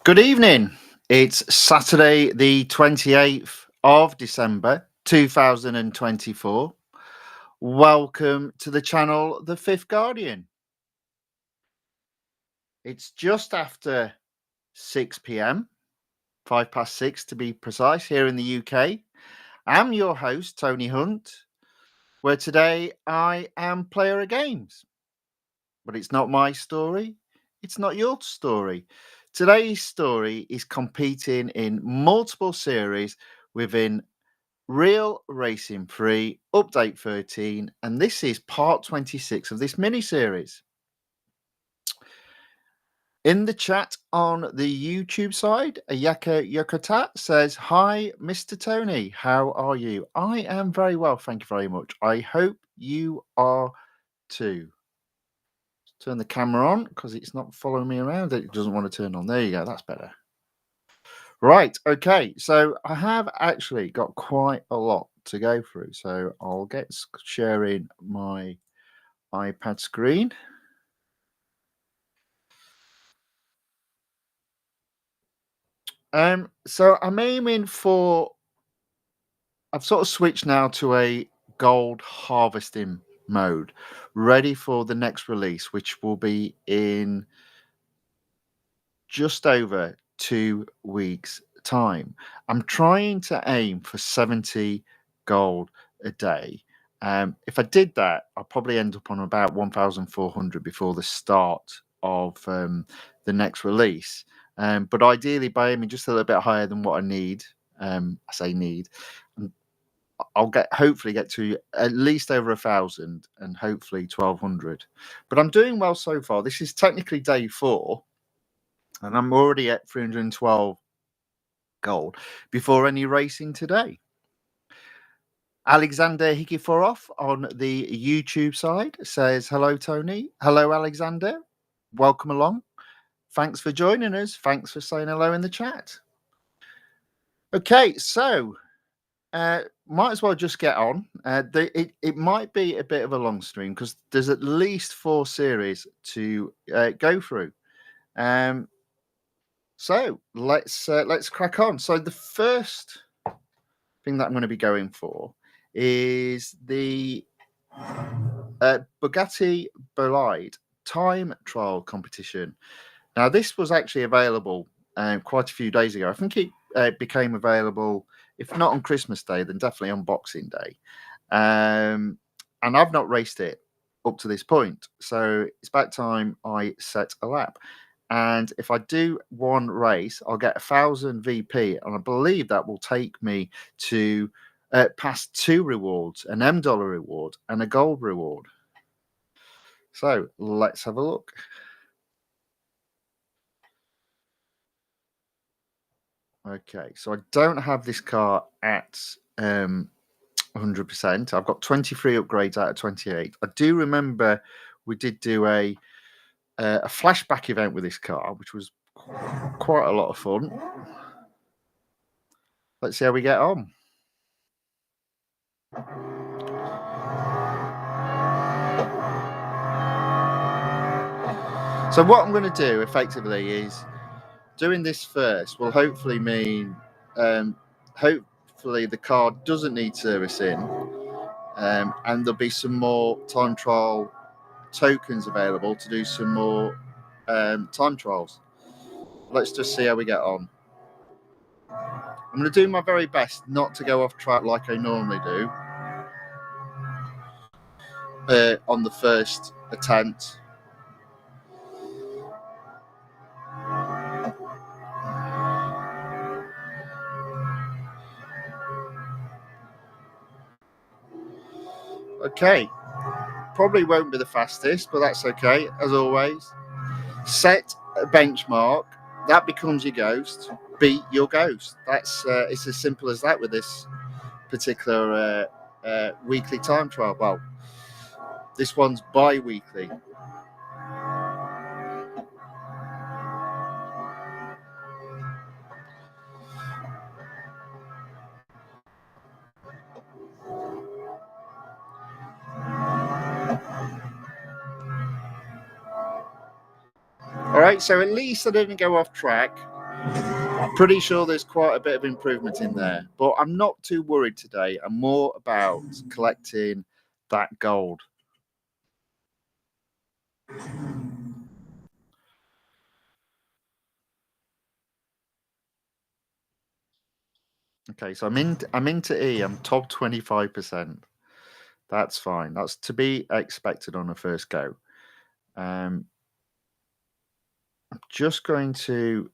Good evening. It's Saturday, the 28th of December, 2024. Welcome to the channel, The Fifth Guardian. It's just after 6 p.m., 6:05 to be precise, here in the UK. I'm your host, Tony Hunt, where today I am player of games. But it's not my story. It's not your story. Today's story is competing in multiple series within Real Racing 3 Update 13, and this is part 26 of this mini-series. In the chat on the YouTube side, Ayaka Yokota says, "Hi, Mr. Tony, how are you?" I am very well, thank you very much. I hope you are too. Turn the camera on because it's not following me around. It doesn't want to turn on. There you go. That's better. Right. Okay. So I have actually got quite a lot to go through. So I'll get sharing my iPad screen. So I'm aiming for. I've sort of switched now to a gold harvesting mode, ready for the next release, which will be in just over 2 weeks' time. I'm trying to aim for 70 gold a day. If I did that, I'll probably end up on about 1,400 before the start of the next release. But ideally, by aiming just a little bit higher than what I need, I say need, I'll hopefully get to at least over 1,000 and hopefully 1,200. But I'm doing well so far. This is technically day 4. And I'm already at 312 gold before any racing today. Alexander Hikiforov on the YouTube side says, "Hello, Tony." Hello, Alexander. Welcome along. Thanks for joining us. Thanks for saying hello in the chat. Okay, so might as well just get on. It might be a bit of a long stream because there's at least 4 series to go through. So let's crack on. So the first thing that I'm going to be going for is the Bugatti Bolide time trial competition. Now, this was actually available quite a few days ago. I think it became available, if not on Christmas Day, then definitely on Boxing Day. And I've not raced it up to this point. So it's about time I set a lap. And if I do one race, I'll get 1,000 VP, and I believe that will take me to past 2 rewards, an $M reward and a gold reward. So let's have a look. Okay, so I don't have this car at 100%. I've got 23 upgrades out of 28. I do remember we did do a flashback event with this car, which was quite a lot of fun. Let's see how we get on. So what I'm going to do effectively is doing this first will hopefully mean hopefully the car doesn't need servicing, and there'll be some more time trial tokens available to do some more time trials. Let's just see how we get on. I'm going to do my very best not to go off track like I normally do on the first attempt. Okay, probably won't be the fastest, but that's okay, as always. Set a benchmark, that becomes your ghost. Beat your ghost. That's it's as simple as that with this particular weekly time trial. Well, this one's bi-weekly. All right, so at least I didn't go off track. Pretty sure there's quite a bit of improvement in there, but I'm not too worried today. I'm more about collecting that gold. Okay, so I'm into E. I'm top 25%. That's fine. That's to be expected on a first go. I'm just going to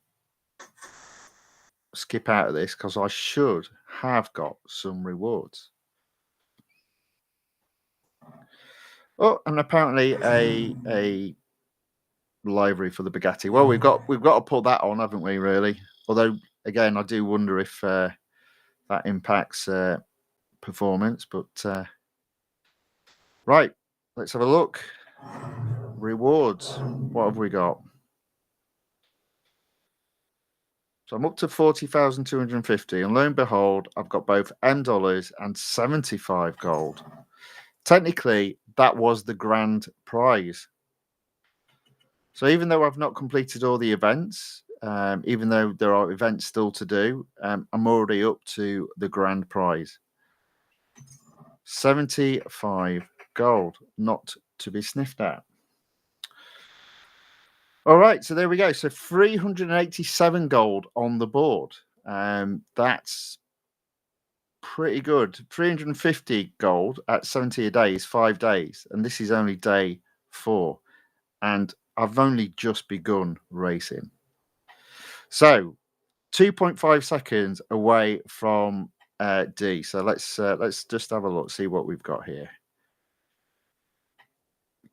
skip out of this because I should have got some rewards. Oh, and apparently a livery for the Bugatti. Well, we've got to put that on, haven't we? Really. Although, again, I do wonder if that impacts performance. But right, let's have a look. Rewards. What have we got? So I'm up to 40,250, and lo and behold, I've got both M dollars and 75 gold. Technically, that was the grand prize. So even though I've not completed all the events, even though there are events still to do, I'm already up to the grand prize. 75 gold, not to be sniffed at. All right, so there we go. So 387 gold on the board. That's pretty good. 350 gold at 70 a day is 5 days, and this is only day 4. And I've only just begun racing. So 2.5 seconds away from D. So let's just have a look, see what we've got here.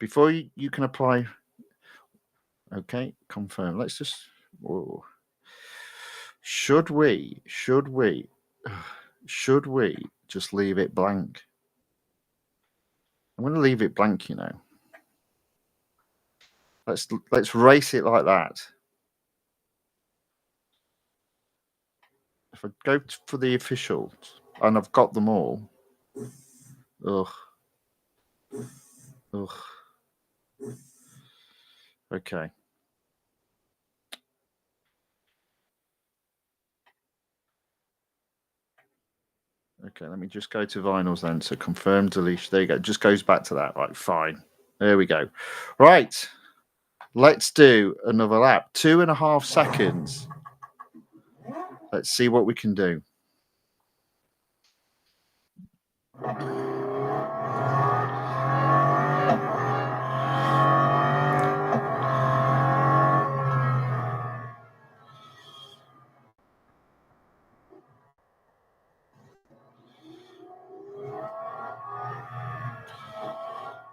Before you can apply. Okay, confirm. Let's just. Whoa. Should we just leave it blank? I'm going to leave it blank. You know. Let's race it like that. If I go for the officials, and I've got them all. Ugh. Okay. Okay, let me just go to vinyls then. So confirm deletion. There you go. It just goes back to that. Right, fine. There we go. Right. Let's do another lap. 2.5 seconds. Let's see what we can do.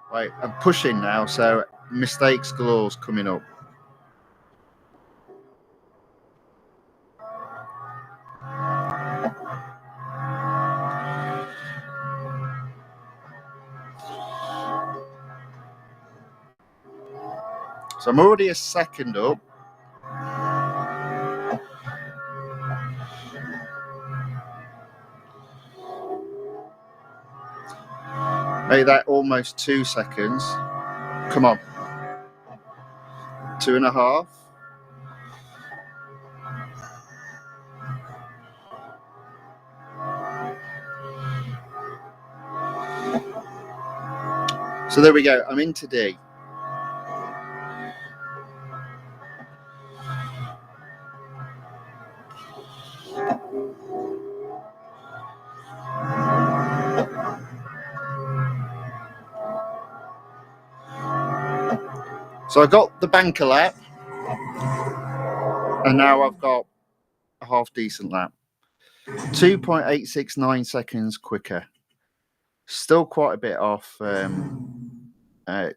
Right, I'm pushing now, so mistakes galore's coming up. So I'm already a second up. Make that almost 2 seconds. Come on. 2.5. So there we go. I'm into D. So I got the banker lap, and now I've got a half decent lap. 2.869 seconds quicker. Still quite a bit off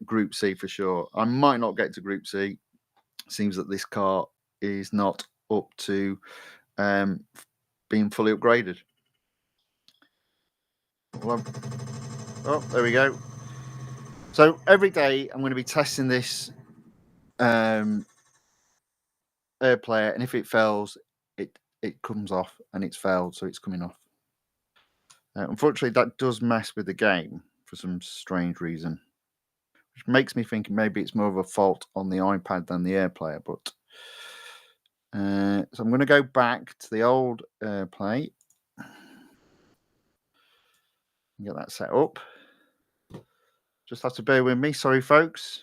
Group C for sure. I might not get to Group C. Seems that this car is not up to being fully upgraded. Well, oh, there we go. So every day I'm going to be testing this air player, and if it fails, it comes off, and it's failed, so it's coming off. Unfortunately, that does mess with the game for some strange reason, which makes me think maybe it's more of a fault on the iPad than the air player. But So I'm going to go back to the old plate and get that set up. Just have to bear with me. Sorry, folks.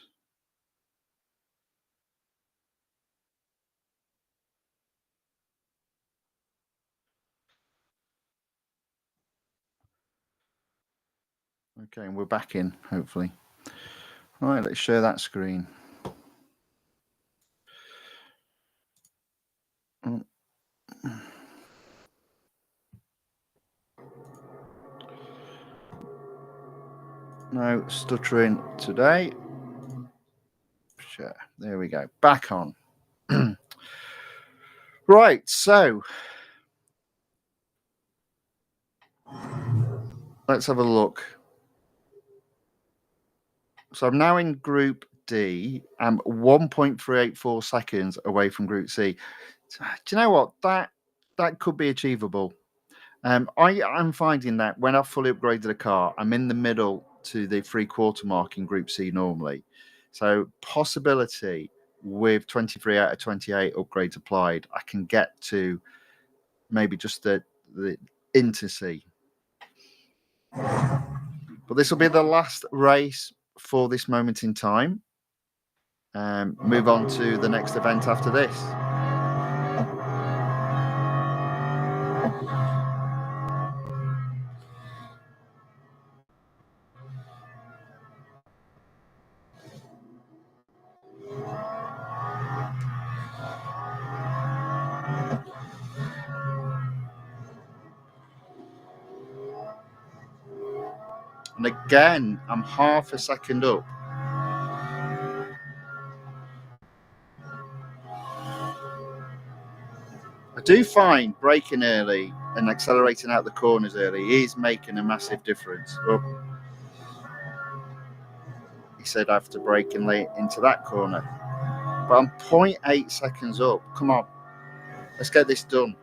Okay, and we're back in, hopefully. All right, let's share that screen. No stuttering today. Sure. There we go. Back on. Right, so let's have a look. So I'm now in Group D. I'm 1.384 seconds away from Group C. Do you know what? That could be achievable. I'm finding that when I've fully upgraded a car, I'm in the middle to the 3/4 mark in Group C normally. So possibility with 23 out of 28 upgrades applied, I can get to maybe just the into C. But this will be the last race for this moment in time. Move on to the next event after this. And again, I'm half a second up. I do find braking early and accelerating out the corners early is making a massive difference. Well, he said after braking late into that corner. But I'm 0.8 seconds up. Come on, let's get this done.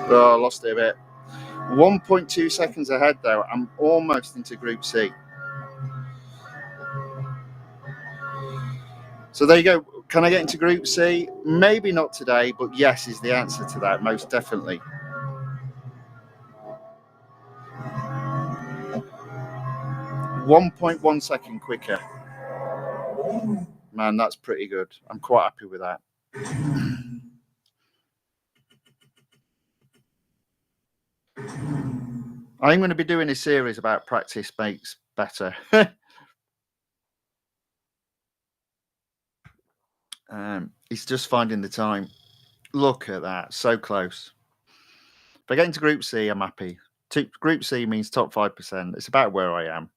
Oh, I lost it a bit. 1.2 seconds ahead though. I'm almost into Group C. So there you go. Can I get into Group C? Maybe not today, but yes is the answer to that, most definitely. 1.1 second quicker. Man, that's pretty good. I'm quite happy with that. I'm going to be doing a series about practice makes better. It's just finding the time. Look at that, so close. If I get into Group C, I'm happy. Group C means top 5%. It's about where I am,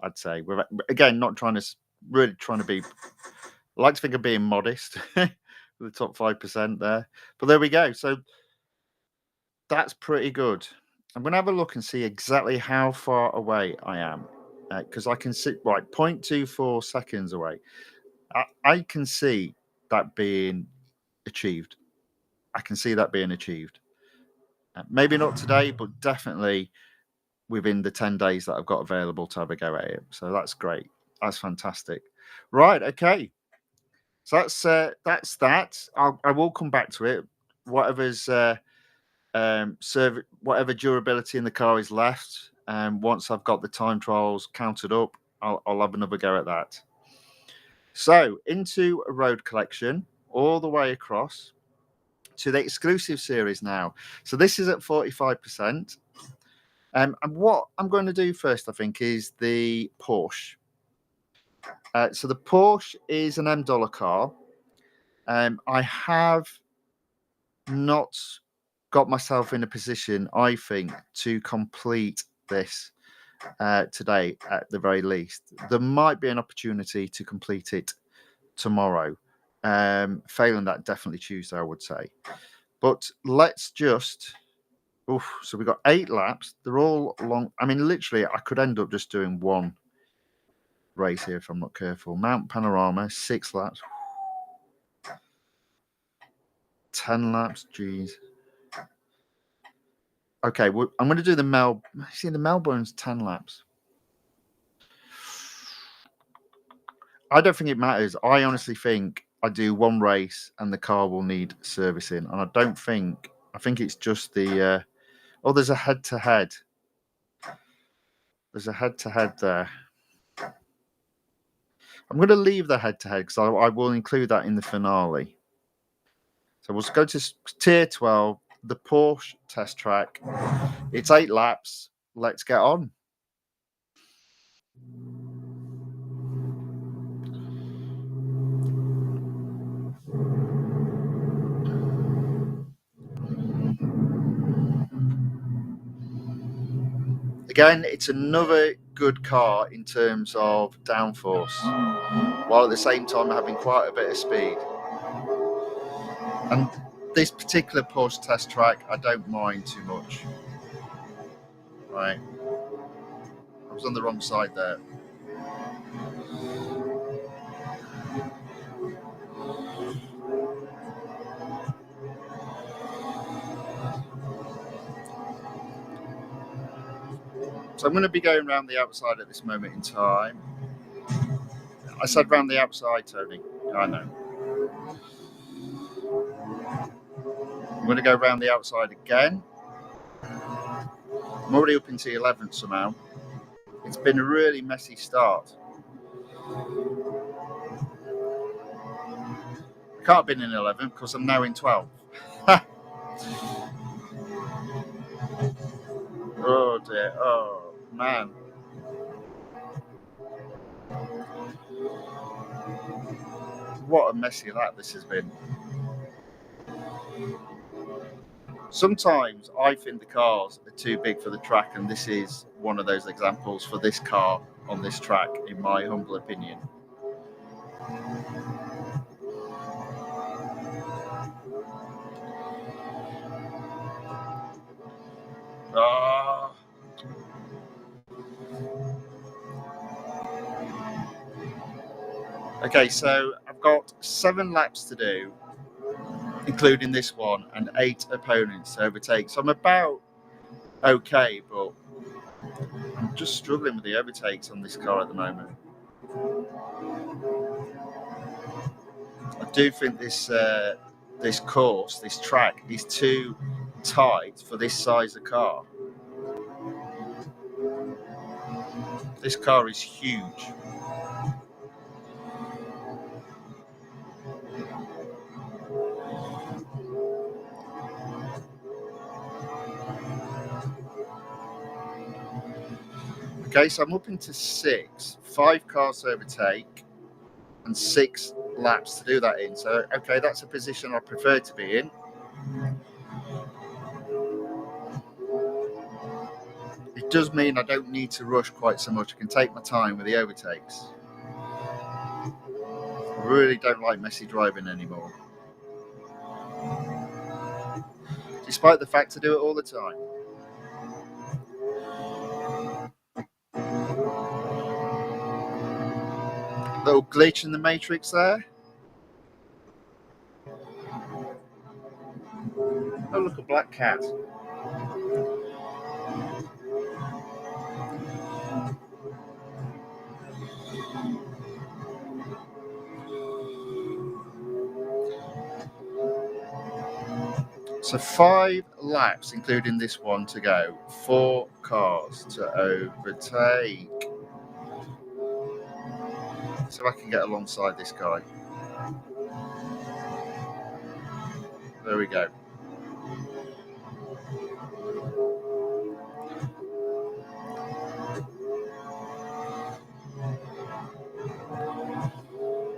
I'd say. We're again not trying to really trying to be. I like to think of being modest with the top 5% there, but there we go. So that's pretty good. I'm going to have a look and see exactly how far away I am because I can see right 0.24 seconds away. I can see that being achieved. I can see that being achieved. Maybe not today, but definitely within the 10 days that I've got available to have a go at it. So that's great. That's fantastic. Right. Okay. So that's that. I will come back to it. Whatever's whatever durability in the car is left. Once I've got the time trials counted up, I'll have another go at that. So into a road collection all the way across to the exclusive series now. So this is at 45%. And what I'm going to do first, I think, is the Porsche. So the Porsche is an $M car. I have not got myself in a position, I think, to complete this today at the very least. There might be an opportunity to complete it tomorrow. Failing that, definitely Tuesday, I would say. But let's just. Oof, so we've got 8 laps. They're all long. I mean, literally, I could end up just doing one race here if I'm not careful. Mount Panorama, 6 laps. 10 laps, geez. Okay, well, I'm going to do the See, the Melbourne's 10 laps. I don't think it matters. I honestly think I do one race and the car will need servicing. And I think it's just the, oh, there's a head-to-head. There's a head-to-head there. I'm going to leave the head-to-head because I will include that in the finale. So we'll go to Tier 12, the Porsche test track. It's 8 laps. Let's get on. Again, it's another good car in terms of downforce, while at the same time having quite a bit of speed. And this particular Porsche test track, I don't mind too much. Right, I was on the wrong side there. So I'm going to be going around the outside at this moment in time. I said round the outside, Tony. I know. I'm going to go round the outside again. I'm already up into 11th somehow. It's been a really messy start. I can't have been in 11th because I'm now in 12th. Oh dear. Oh man. What a messy lap this has been. Sometimes I think the cars are too big for the track, and this is one of those examples for this car on this track, in my humble opinion. Ah. Okay, so I've got 7 laps to do, including this one, and 8 opponents to overtake. So I'm about okay, but I'm just struggling with the overtakes on this car at the moment. I do think this course, this track, is too tight for this size of car. This car is huge. Okay, so I'm up into 6, 5 cars to overtake, and 6 laps to do that in. So, okay, that's a position I prefer to be in. It does mean I don't need to rush quite so much. I can take my time with the overtakes. I really don't like messy driving anymore, despite the fact I do it all the time. Little glitch in the matrix there. Oh, look, a black cat. So 5 laps, including this one, to go. 4 cars to overtake. So I can get alongside this guy. There we go.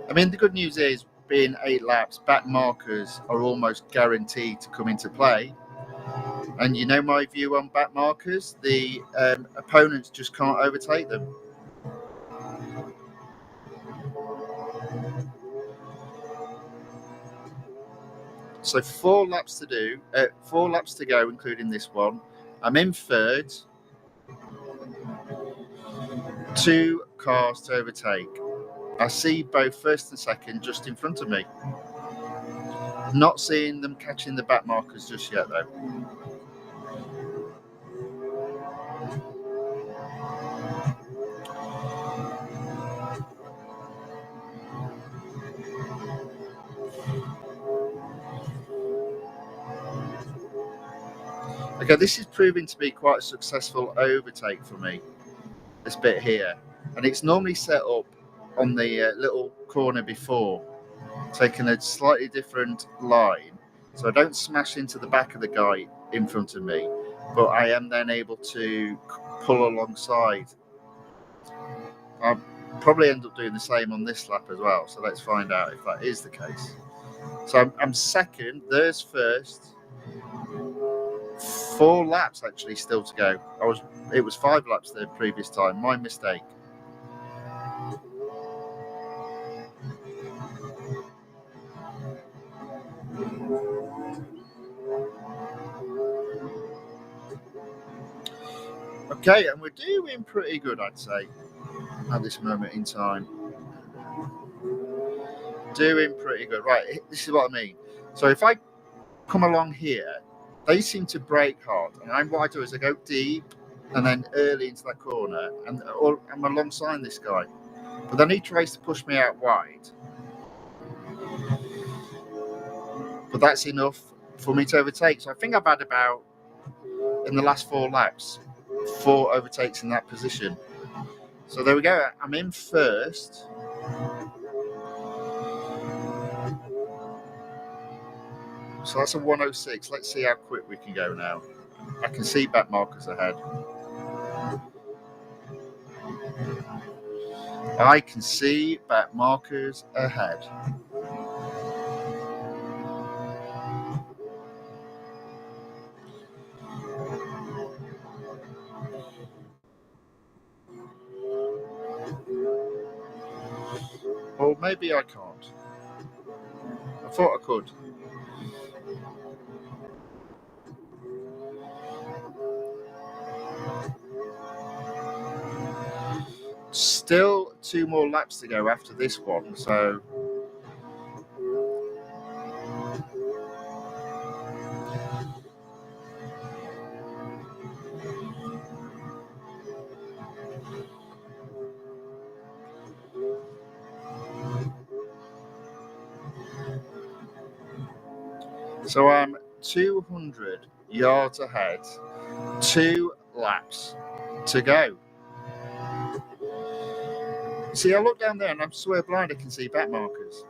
I mean, the good news is, being 8 laps, back markers are almost guaranteed to come into play. And you know my view on back markers, the opponents just can't overtake them. So 4 laps to do, 4 laps to go, including this one. I'm in 3rd. 2 cars to overtake. I see both 1st and 2nd just in front of me. Not seeing them catching the back markers just yet, though. Okay, this is proving to be quite a successful overtake for me, this bit here. And it's normally set up on the little corner before, taking a slightly different line. So I don't smash into the back of the guy in front of me, but I am then able to pull alongside. I'll probably end up doing the same on this lap as well. So let's find out if that is the case. So I'm second, there's first. 4 laps actually still to go. It was 5 laps the previous time. My mistake. Okay, and we're doing pretty good, I'd say, at this moment in time. Doing pretty good. Right, this is what I mean. So if I come along here, they seem to brake hard, and what I do is I go deep and then early into that corner, and I'm alongside this guy. But then he tries to push me out wide. But that's enough for me to overtake. So I think I've had about, in the last 4 laps, 4 overtakes in that position. So there we go. I'm in first. So that's a 106. Let's see how quick we can go now. I can see back markers ahead. I can see back markers ahead. Or maybe I can't. I thought I could. Still 2 more laps to go after this one, so I'm 200 yards ahead, 2 laps to go. See, I look down there and I'm swear blind I can see back markers.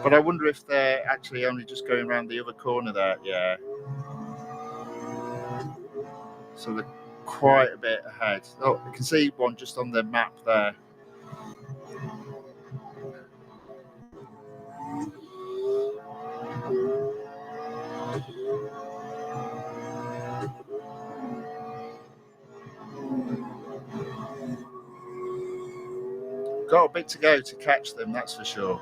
But I wonder if they're actually only just going around the other corner there. Yeah. So they're quite a bit ahead. Oh, I can see one just on the map there. Got a bit to go to catch them, that's for sure.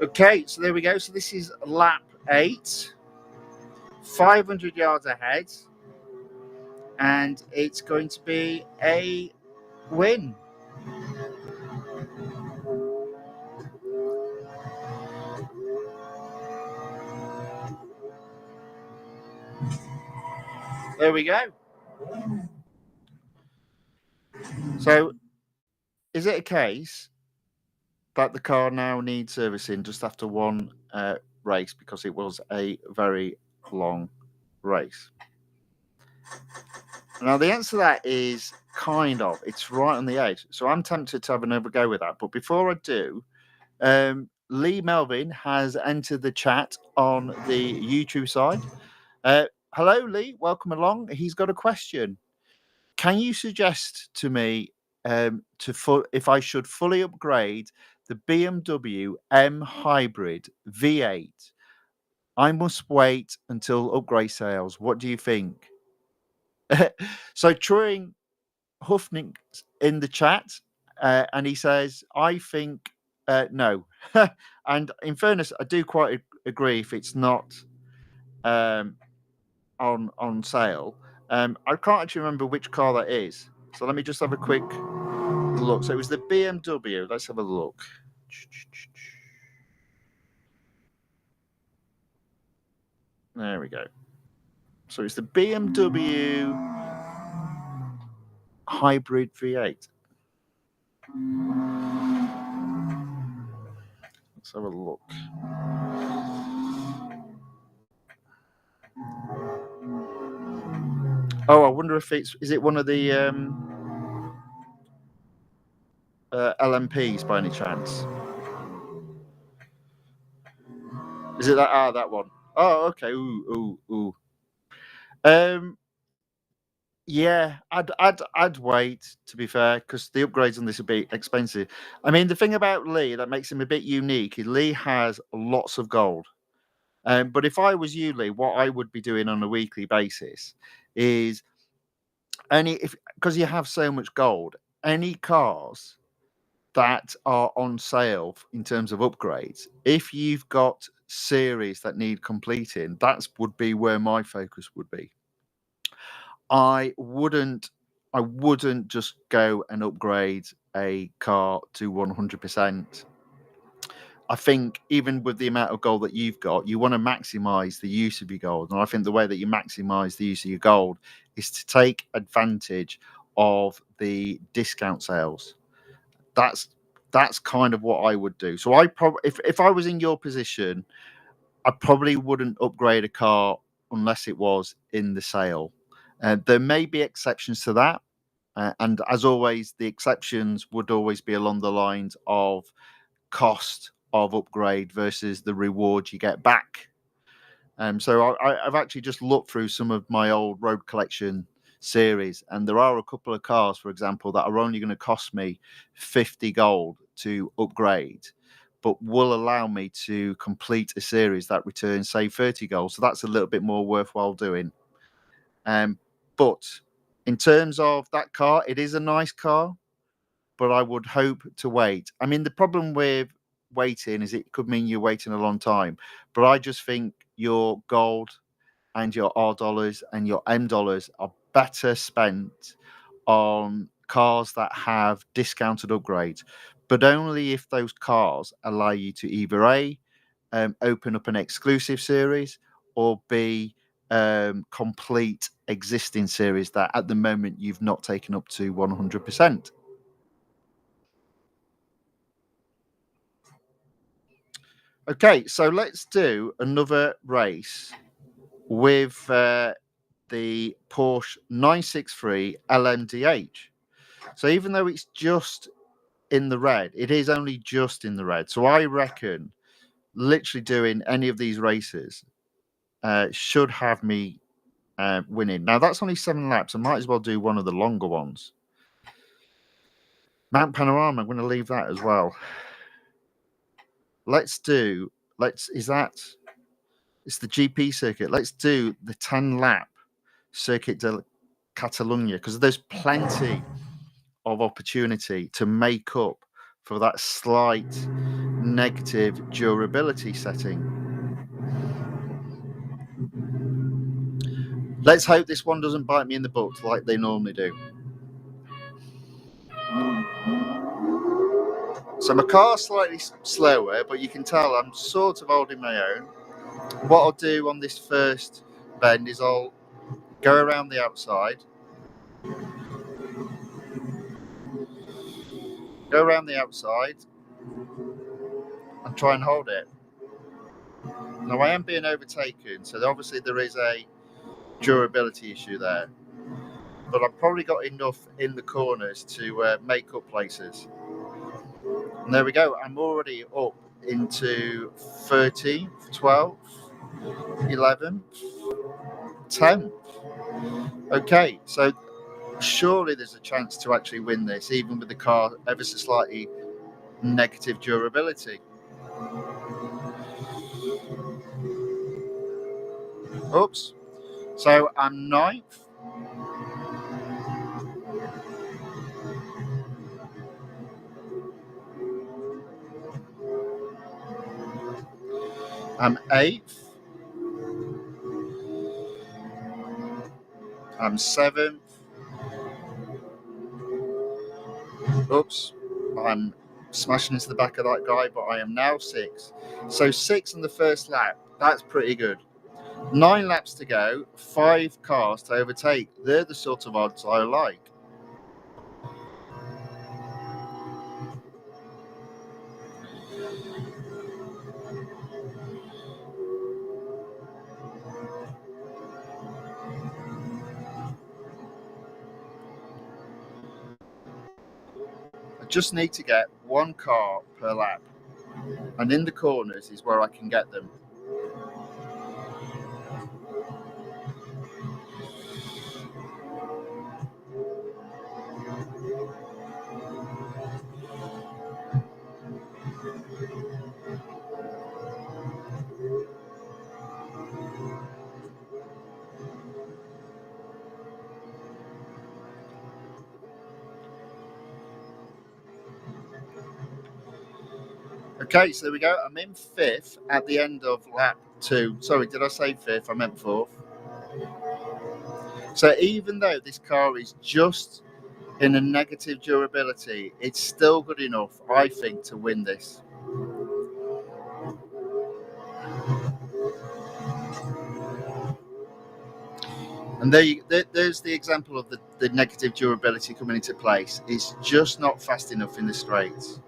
Okay, so there we go. So this is lap 8, 500 yards ahead, and it's going to be a win. There we go. So, is it a case that the car now needs servicing just after one race because it was a very long race. Now, the answer to that is kind of. It's right on the edge. So I'm tempted to have another go with that. But before I do, Lee Melvin has entered the chat on the YouTube side. Hello, Lee. Welcome along. He's got a question. Can you suggest to me if I should fully upgrade the BMW M Hybrid V8? I must wait until upgrade sales. What do you think? So Troy Huffnick in the chat, and he says, I think no. And in fairness, I do quite agree if it's not on sale. I can't actually remember which car that is. So let me just have a quick look. So it was the BMW. Let's have a look. There we go. So it's the BMW Hybrid V8. Let's have a look. Oh, I wonder if is it one of the LMPs by any chance? Is it that? Ah, that one. Oh, okay. Ooh. Yeah, I'd wait, to be fair, because the upgrades on this would be expensive. I mean, the thing about Lee that makes him a bit unique is Lee has lots of gold. But if I was you, Lee, what I would be doing on a weekly basis is because you have so much gold, any cars that are on sale in terms of upgrades, if you've got series that need completing, that would be where my focus would be. I wouldn't just go and upgrade a car to 100%. I think even with the amount of gold that you've got, you want to maximize the use of your gold. And I think the way that you maximize the use of your gold is to take advantage of the discount sales. That's kind of what I would do. So I probably, if I was in your position, I probably wouldn't upgrade a car unless it was in the sale. There may be exceptions to that. And as always, the exceptions would always be along the lines of cost of upgrade versus the reward you get back. So I've actually just looked through some of my old road collection series, and there are a couple of cars, for example, that are only going to cost me 50 gold to upgrade, but will allow me to complete a series that returns, say, 30 gold. So that's a little bit more worthwhile doing. But in terms of that car, it is a nice car, but I would hope to wait. I mean, the problem with waiting is it could mean you're waiting a long time, but I just think your gold and your R dollars and your M dollars are better spent on cars that have discounted upgrades, but only if those cars allow you to either A, open up an exclusive series, or B, complete existing series that at the moment you've not taken up to 100%. Okay, so let's do another race with the Porsche 963 LMDH. So even though it's just in the red, it is only just in the red. So I reckon literally doing any of these races should have me winning. Now, that's only 7 laps. I might as well do one of the longer ones. Mount Panorama, I'm going to leave that as well. It's the GP circuit. Let's do the 10-lap Circuit de Catalunya, because there's plenty of opportunity to make up for that slight negative durability setting. Let's hope this one doesn't bite me in the butt like they normally do. So my car's slightly slower, but you can tell I'm sort of holding my own. What I'll do on this first bend is I'll go around the outside. And try and hold it. Now I am being overtaken, so obviously there is a durability issue there. But I've probably got enough in the corners to make up places. And there we go. I'm already up into 13th, 12th, 11th, 10th. Okay, so surely there's a chance to actually win this, even with the car ever so slightly negative durability. Oops. So I'm 9th. I'm 8th. I'm 7th. Oops. I'm smashing into the back of that guy, but I am now 6th. So 6 in the first lap. That's pretty good. 9 laps to go, 5 cars to overtake. They're the sort of odds I like. I just need to get 1 car per lap. And in the corners is where I can get them. Okay, so there we go. I'm in 5th at the end of lap 2. Sorry, did I say 5th? I meant 4th. So even though this car is just in a negative durability, it's still good enough, I think, to win this. And there's the example of the negative durability coming into place. It's just not fast enough in the straights,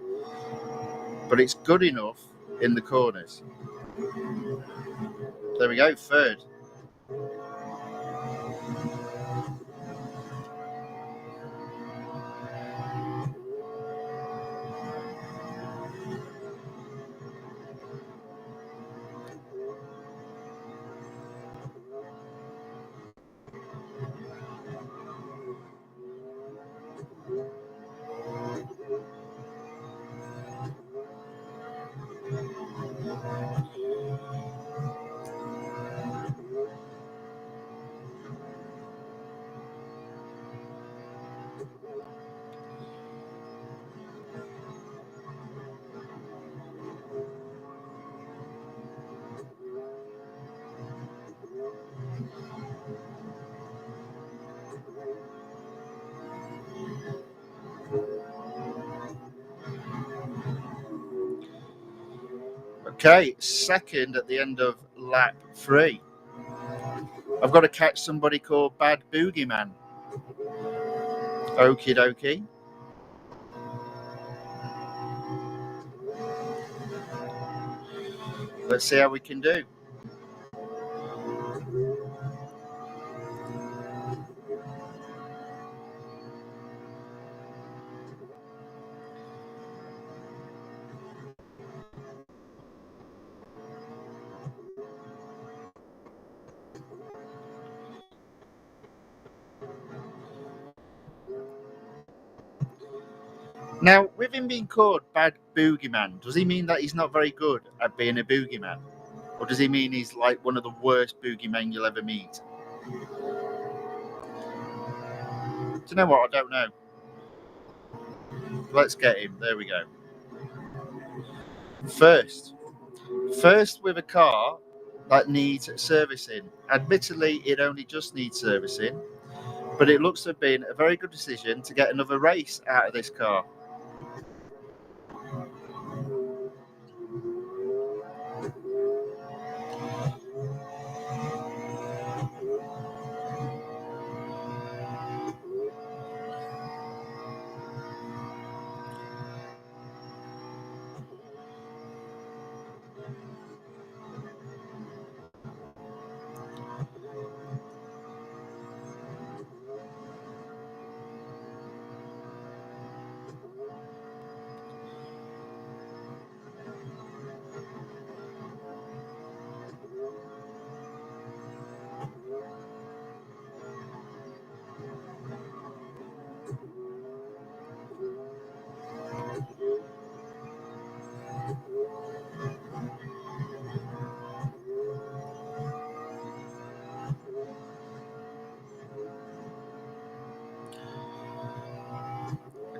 but it's good enough in the corners. There we go, 3rd. Okay, 2nd at the end of lap 3. I've got to catch somebody called Bad Boogeyman. Okie dokie. Let's see how we can do. Now, with him being called Bad Boogeyman, does he mean that he's not very good at being a boogeyman? Or does he mean he's like one of the worst boogeymen you'll ever meet? Do you know what? I don't know. Let's get him. There we go. First with a car that needs servicing. Admittedly, it only just needs servicing, but it looks to have been a very good decision to get another race out of this car.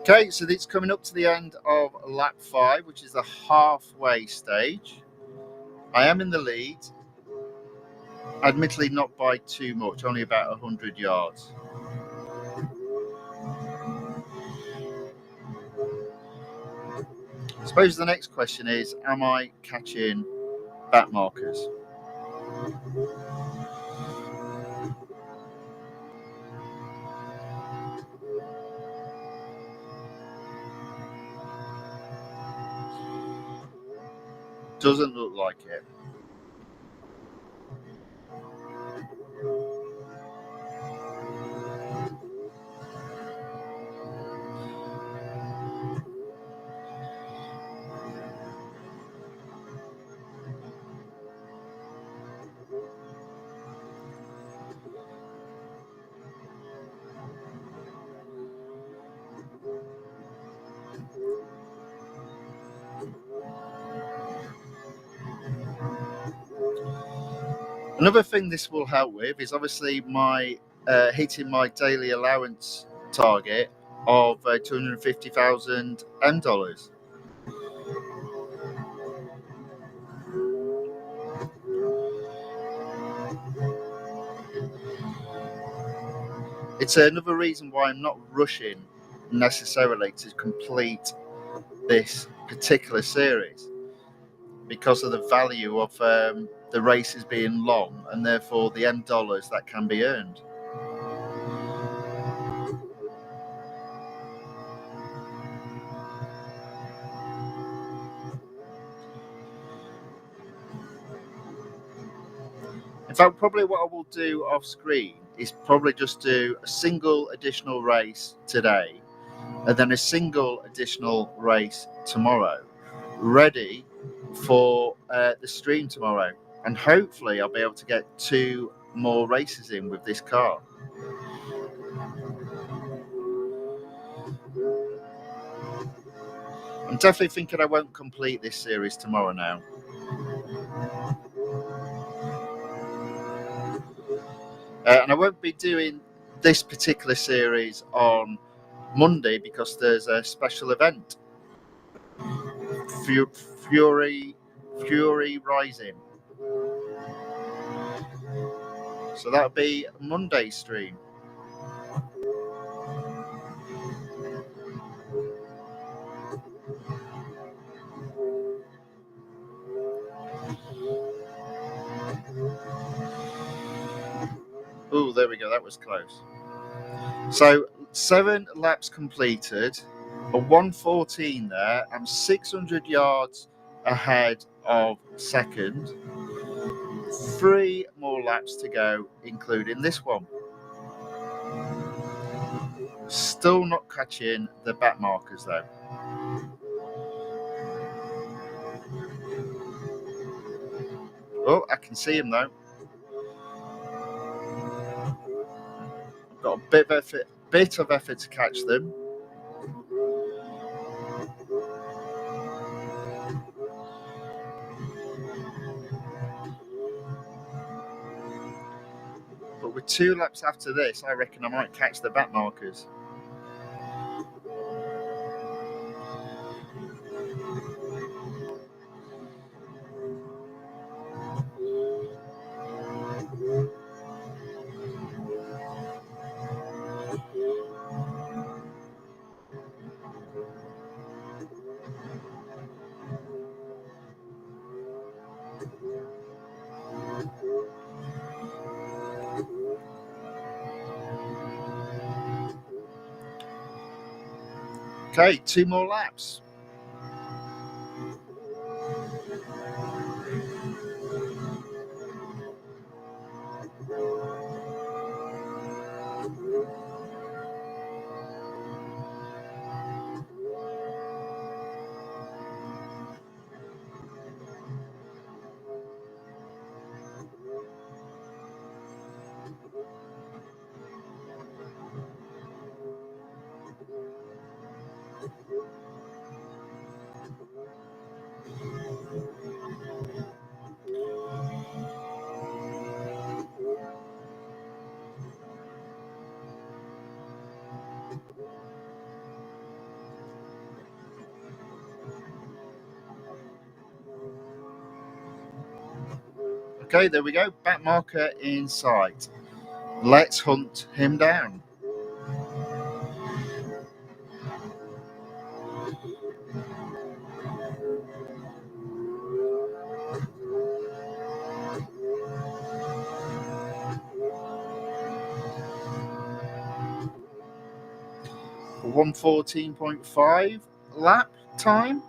Okay, so it's coming up to the end of lap 5, which is the halfway stage. I am in the lead, admittedly not by too much, only about 100 yards. I suppose the next question is, am I catching back markers? Doesn't look like it. Another thing this will help with is obviously my hitting my daily allowance target of $250,000 M dollars. It's another reason why I'm not rushing necessarily to complete this particular series, because of the value of the races being long and therefore the M dollars that can be earned. In fact, probably what I will do off screen is probably just do a single additional race today and then a single additional race tomorrow, ready for the stream tomorrow. And hopefully I'll be able to get 2 more races in with this car. I'm definitely thinking I won't complete this series tomorrow now. And I won't be doing this particular series on Monday because there's a special event. Fury Rising. So that'll be Monday's stream. Oh, there we go. That was close. So 7 laps completed, a 1:14 there. I'm 600 yards ahead of second. 3 more laps to go, including this one. Still not catching the back markers though. Oh, I can see him though. I've got a bit of effort to catch them. But with 2 laps after this, I reckon I might catch the back markers. Okay, 2 more laps. Okay, there we go. Back marker in sight. Let's hunt him down. For 1:14.5 lap time.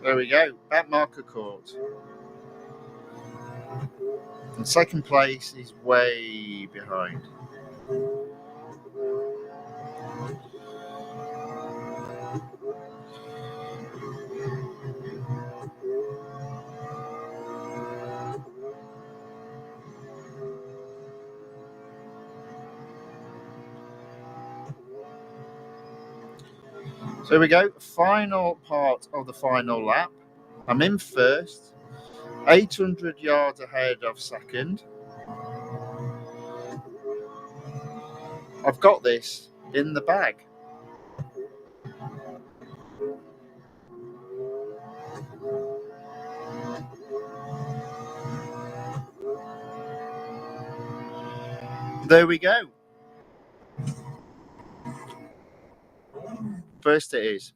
There we go. Back marker caught. And second place is way behind. So here we go. Final part of the final lap. I'm in first, 800 yards ahead of second. I've got this in the bag. There we go. First it is.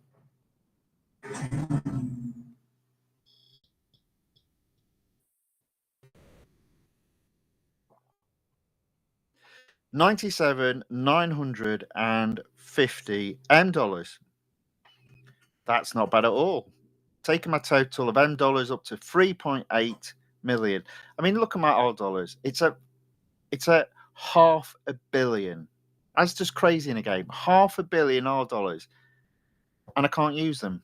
$97,950 M. That's not bad at all. Taking my total of M dollars up to 3.8 million. I mean, look at my R dollars. It's a $500 million. That's just crazy in a game. $500 million R dollars, and I can't use them.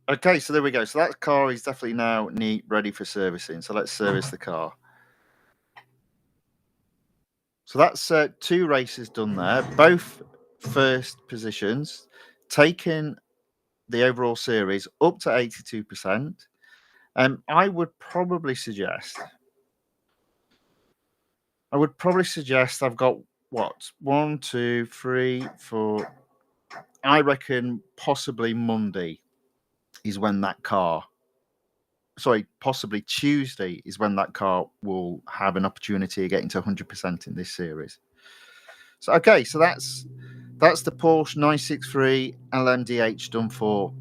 Okay, so there we go. So that car is definitely now neat, ready for servicing. So let's service the car. So that's 2 races done there, both first positions, taking the overall series up to 82%. I would probably suggest I've got what, 1, 2, 3, 4. I reckon possibly Monday is when that car. Sorry, possibly Tuesday is when that car will have an opportunity of getting to 100% in this series. So okay, so that's the Porsche 963 LMDH done for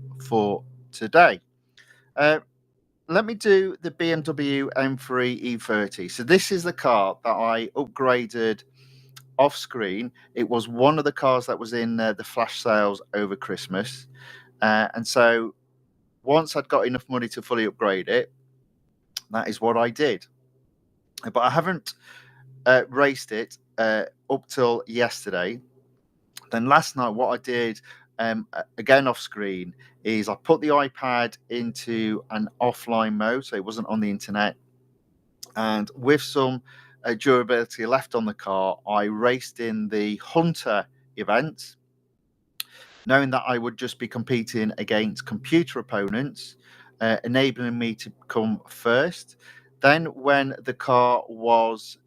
today. Let me do the BMW M3 E30. So this is the car that I upgraded off screen. It was one of the cars that was in the flash sales over Christmas, and so once I'd got enough money to fully upgrade it, that is what I did. But I haven't raced it up till yesterday. Then last night, what I did, again off screen, is I put the iPad into an offline mode, so it wasn't on the internet. And with some durability left on the car, I raced in the Hunter event, knowing that I would just be competing against computer opponents, enabling me to come first. Then, when the car was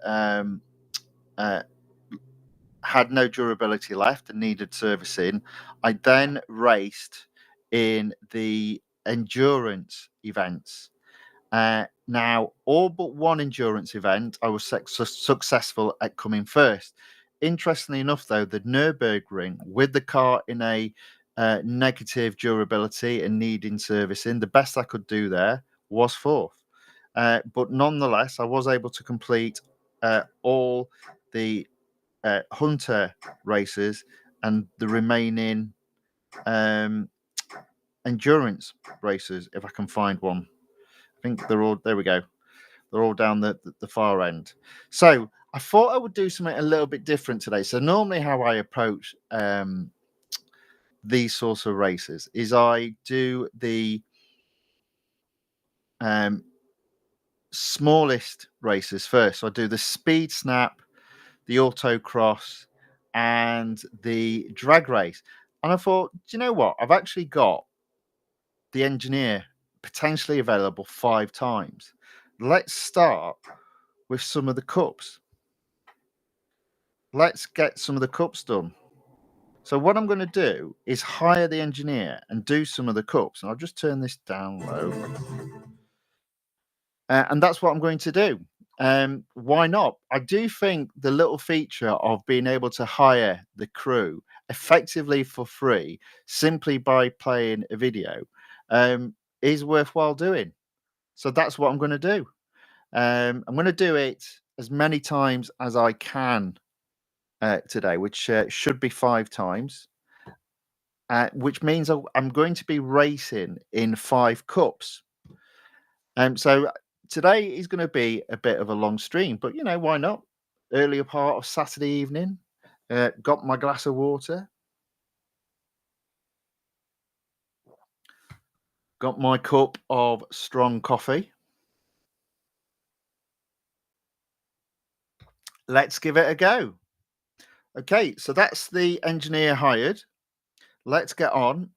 had no durability left and needed servicing, I then raced in the endurance events. Now, all but one endurance event, I was successful at coming first. Interestingly enough, though, the Nürburgring, with the car in a negative durability and needing servicing, the best I could do there was fourth. But nonetheless, I was able to complete all the Hunter races and the remaining endurance races, if I can find one. I think they're all, there we go. They're all down the far end. So I thought I would do something a little bit different today. So normally how I approach these sorts of races is I do the smallest races first. So I do the speed snap, the autocross, and the drag race. And I thought, do you know what? I've actually got the engineer potentially available 5 times. Let's start with some of the cups. Let's get some of the cups done. So what I'm going to do is hire the engineer and do some of the cups. And I'll just turn this down low. And that's what I'm going to do. Why not? I do think the little feature of being able to hire the crew effectively for free simply by playing a video is worthwhile doing. So that's what I'm going to do. I'm going to do it as many times as I can today, which should be 5 times, which means I'm going to be racing in 5 cups. So today is going to be a bit of a long stream, but you know, why not? Earlier part of Saturday evening, got my glass of water, got my cup of strong coffee. Let's give it a go. Okay, so that's the engineer hired. Let's get on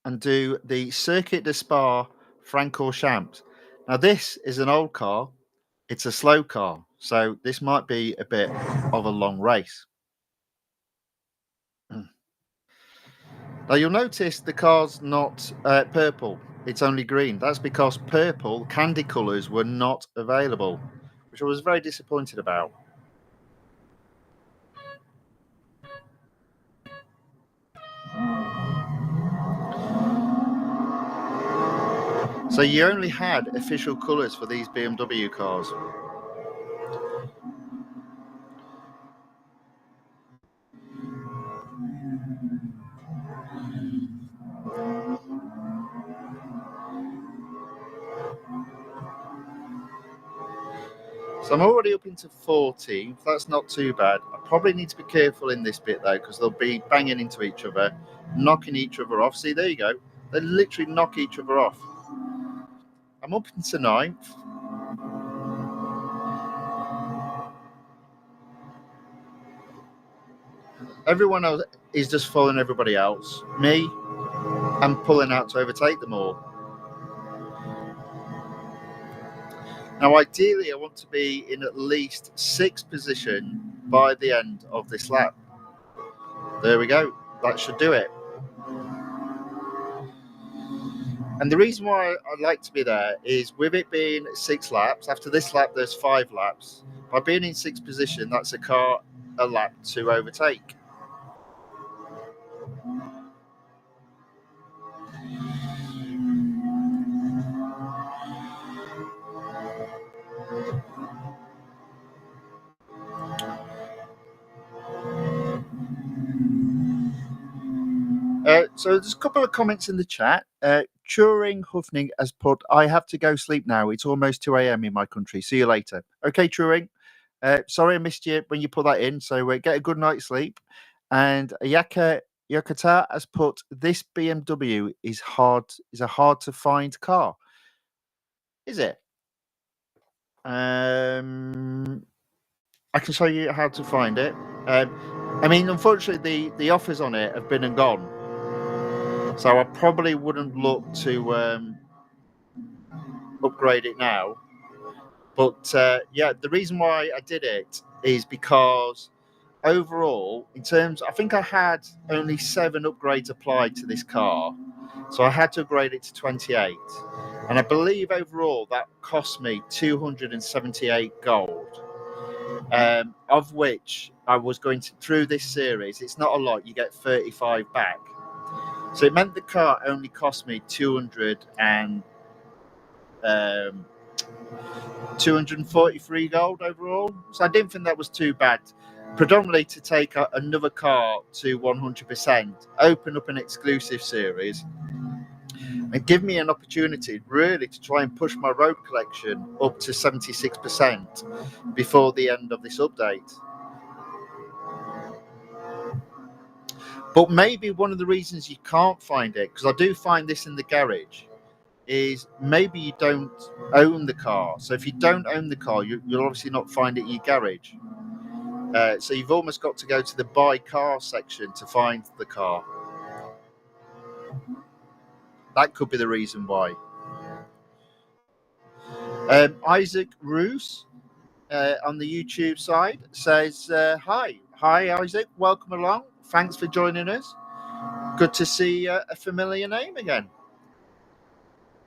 and do the Circuit de Spa Francorchamps. Now, this is an old car. It's a slow car, so this might be a bit of a long race. Now, you'll notice the car's not purple. It's only green. That's because purple candy colours were not available, which I was very disappointed about. So you only had official colours for these BMW cars. So I'm already up into 14. That's not too bad. I probably need to be careful in this bit though, because they'll be banging into each other, knocking each other off. See, there you go. They literally knock each other off. I'm up into 9th. Everyone else is just following everybody else. Me, I'm pulling out to overtake them all. Now, ideally, I want to be in at least 6th position by the end of this lap. There we go. That should do it. And the reason why I'd like to be there is with it being 6 laps, after this lap, there's 5 laps. By being in 6th position, that's a car a lap to overtake. So there's a couple of comments in the chat. Turing Huffning has put, I have to go sleep now. It's almost 2 a.m. in my country. See you later. Okay, Turing. Sorry I missed you when you put that in. So get a good night's sleep. And Yakata has put, this BMW is a hard to find car. Is it? I can show you how to find it. I mean, unfortunately, the offers on it have been and gone. So I probably wouldn't look to upgrade it now. But yeah, the reason why I did it is because overall, in terms, I think I had only 7 upgrades applied to this car. So I had to upgrade it to 28. And I believe overall that cost me 278 gold. Of which I was going to, through this series, it's not a lot, you get 35 back. So it meant the car only cost me 243 gold overall. So I didn't think that was too bad. Predominantly to take another car to 100%, open up an exclusive series, and give me an opportunity really to try and push my road collection up to 76% before the end of this update. But maybe one of the reasons you can't find it, because I do find this in the garage, is maybe you don't own the car. So if you don't own the car, you'll obviously not find it in your garage. So you've almost got to go to the buy car section to find the car. that could be the reason why. Isaac Roos on the YouTube side says, hi Isaac, welcome along, thanks for joining us. Good to see a familiar name again.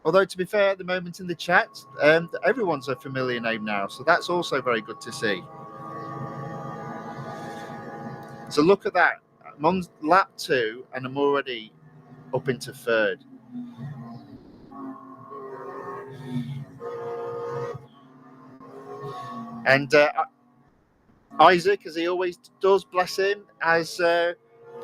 Although, to be fair, at the moment in the chat, everyone's a familiar name now, so that's also very good to see. So look at that. I'm on lap 2 and I'm already up into 3rd. And Isaac, as he always does, bless him, has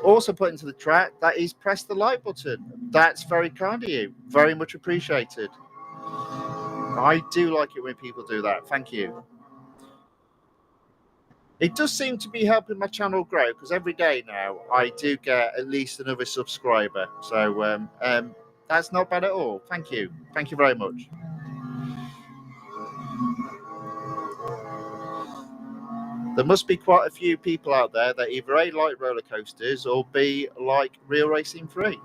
also put into the chat that he's pressed the like button. That's very kind of you. Very much appreciated. I do like it when people do that. Thank you. It does seem to be helping my channel grow, because every day now I do get at least another subscriber. So that's not bad at all. Thank you. Thank you very much. There must be quite a few people out there that either A, like roller coasters, or B, like Real Racing 3.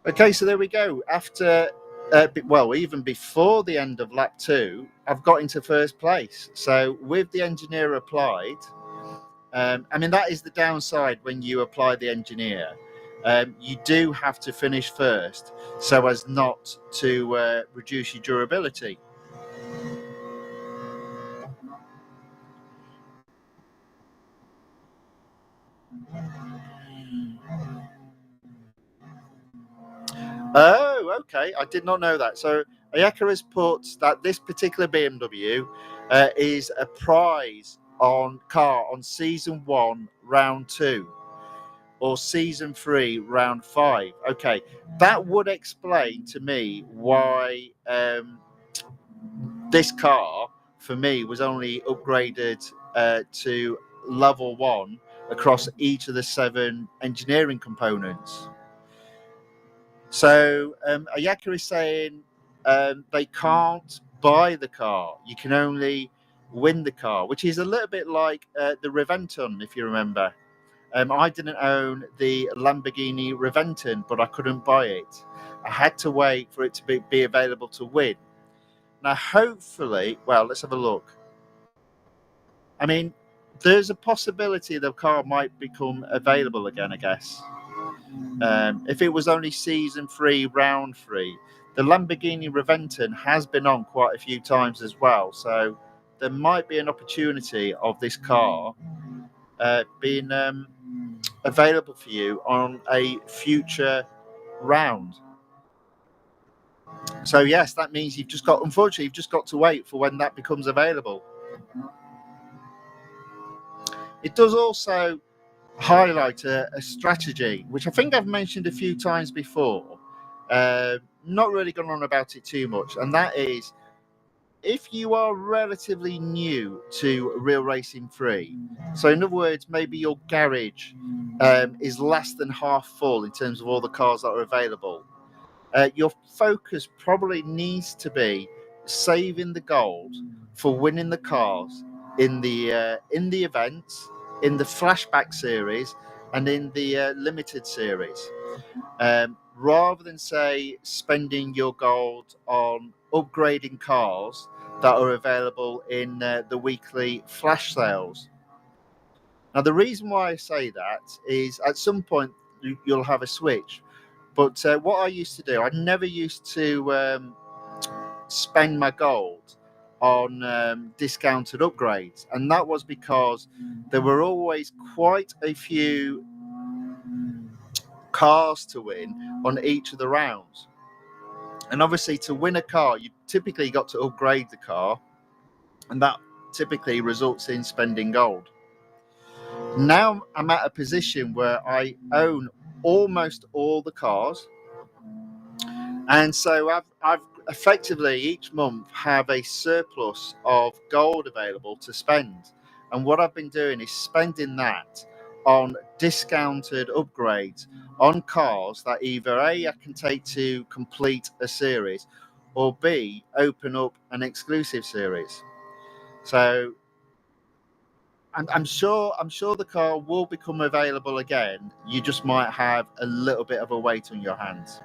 Okay, so there we go. After, well, even before the end of lap 2, I've got into 1st place. So with the engineer applied, I mean, that is the downside when you apply the engineer. You do have to finish 1st so as not to reduce your durability. Oh, okay. I did not know that. So Ayaka has put that this particular BMW is a prize car on season 1, round 2, or season 3, round 5. Okay, that would explain to me why this car for me was only upgraded to level 1 across each of the 7 engineering components. So Ayaka is saying they can't buy the car. You can only win the car, which is a little bit like the Reventon, if you remember. I didn't own the Lamborghini Reventon, but I couldn't buy it. I had to wait for it to be available to win. Now, hopefully, well, let's have a look. I mean, there's a possibility the car might become available again, I guess. If it was only season 3, round 3, the Lamborghini Reventon has been on quite a few times as well. So there might be an opportunity of this car being available for you on a future round. So yes, that means unfortunately, you've just got to wait for when that becomes available. It does also highlight a strategy, which I think I've mentioned a few times before. Not really gone on about it too much, and that is, if you are relatively new to Real Racing 3, so in other words, maybe your garage is less than half full in terms of all the cars that are available, your focus probably needs to be saving the gold for winning the cars in the events, in the flashback series, and in the limited series, rather than say spending your gold on upgrading cars that are available in the weekly flash sales. Now, the reason why I say that is at some point you'll have a switch. But what I used to do, I never used to spend my gold on discounted upgrades. And that was because there were always quite a few cars to win on each of the rounds. And obviously, to win a car, you typically got to upgrade the car. And that typically results in spending gold. Now I'm at a position where I own almost all the cars, and so I've effectively each month have a surplus of gold available to spend, and what I've been doing is spending that on discounted upgrades on cars that either A, I can take to complete a series, or B, open up an exclusive series. So I'm sure the car will become available again. You just might have a little bit of a wait on your hands.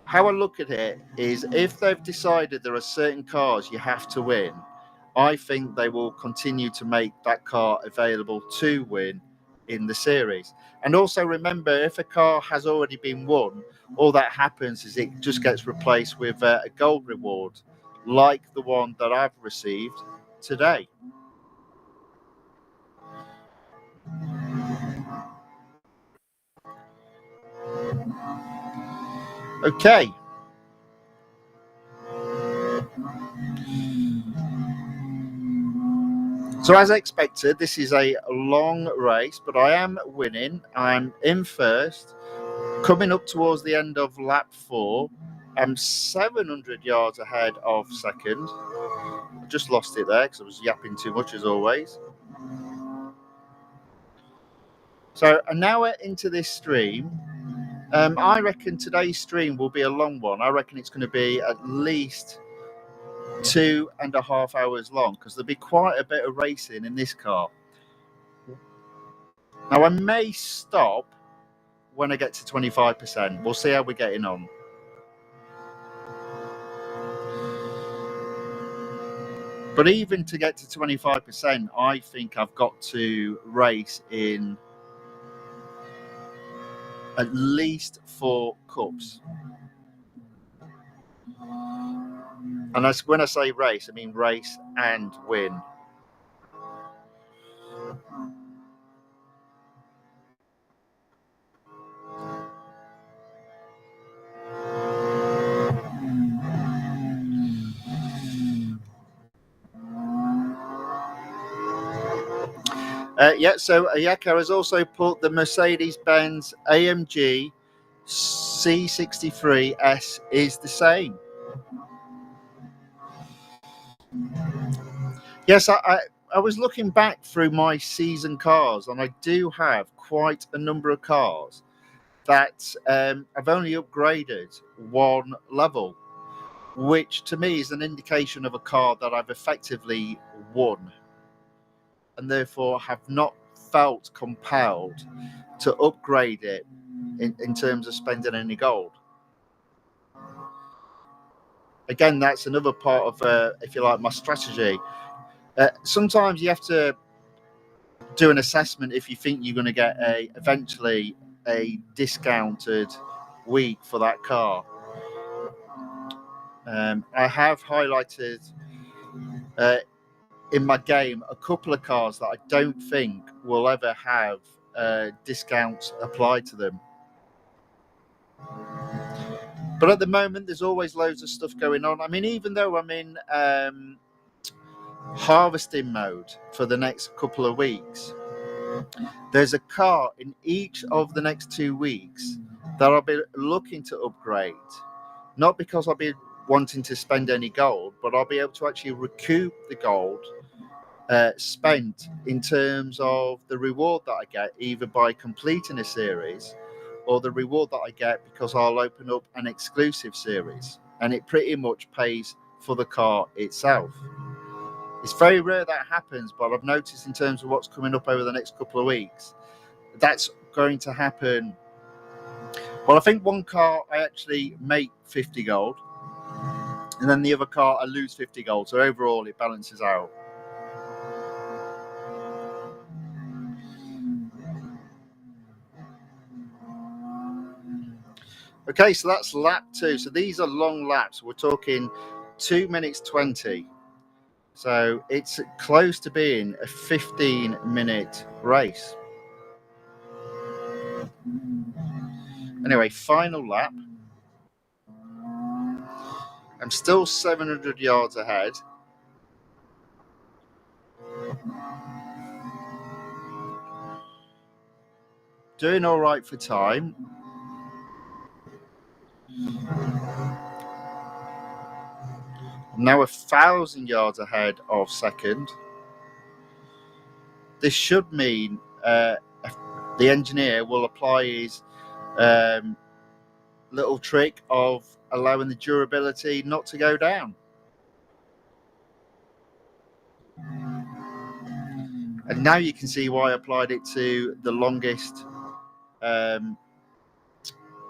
How I look at it is, if they've decided there are certain cars you have to win, I think they will continue to make that car available to win in the series. And also remember, if a car has already been won, all that happens is it just gets replaced with a gold reward, like the one that I've received today. Okay. So as expected, this is a long race, but I am winning. I'm in first, coming up towards the end of lap 4. I'm 700 yards ahead of second. I just lost it there because I was yapping too much as always. So an hour into this stream, I reckon today's stream will be a long one. I reckon it's going to be at least 2.5 hours long, because there'll be quite a bit of racing in this car. Now I may stop when I get to 25%. We'll see how we're getting on. But even to get to 25%, I think I've got to race in at least 4 cups. And that's, when I say race, I mean race and win. So Ayaka has also put the Mercedes-Benz AMG C63S is the same. Yes, I was looking back through my season cars, and I do have quite a number of cars that I've only upgraded 1 level, which to me is an indication of a car that I've effectively won, and therefore have not felt compelled to upgrade it in terms of spending any gold. Again, that's another part of, if you like, my strategy. Sometimes you have to do an assessment if you think you're going to get eventually a discounted week for that car. I have highlighted in my game a couple of cars that I don't think will ever have discounts applied to them. But at the moment, there's always loads of stuff going on. I mean, even though I'm in harvesting mode for the next couple of weeks, there's a car in each of the next 2 weeks that I'll be looking to upgrade. Not because I'll be wanting to spend any gold, but I'll be able to actually recoup the gold spent in terms of the reward that I get, either by completing a series or the reward that I get because I'll open up an exclusive series, and it pretty much pays for the car itself. It's very rare that happens, but I've noticed in terms of what's coming up over the next couple of weeks, that's going to happen. Well, I think one car I actually make 50 gold, and then the other car I lose 50 gold. So overall, it balances out. Okay, so that's lap 2. So these are long laps. We're talking 2 minutes 20. So it's close to being a 15-minute race. Anyway, final lap. I'm still 700 yards ahead. Doing all right for time. I'm now 1,000 yards ahead of second. this should mean the engineer will apply his little trick of allowing the durability not to go down. And now you can see why I applied it to the longest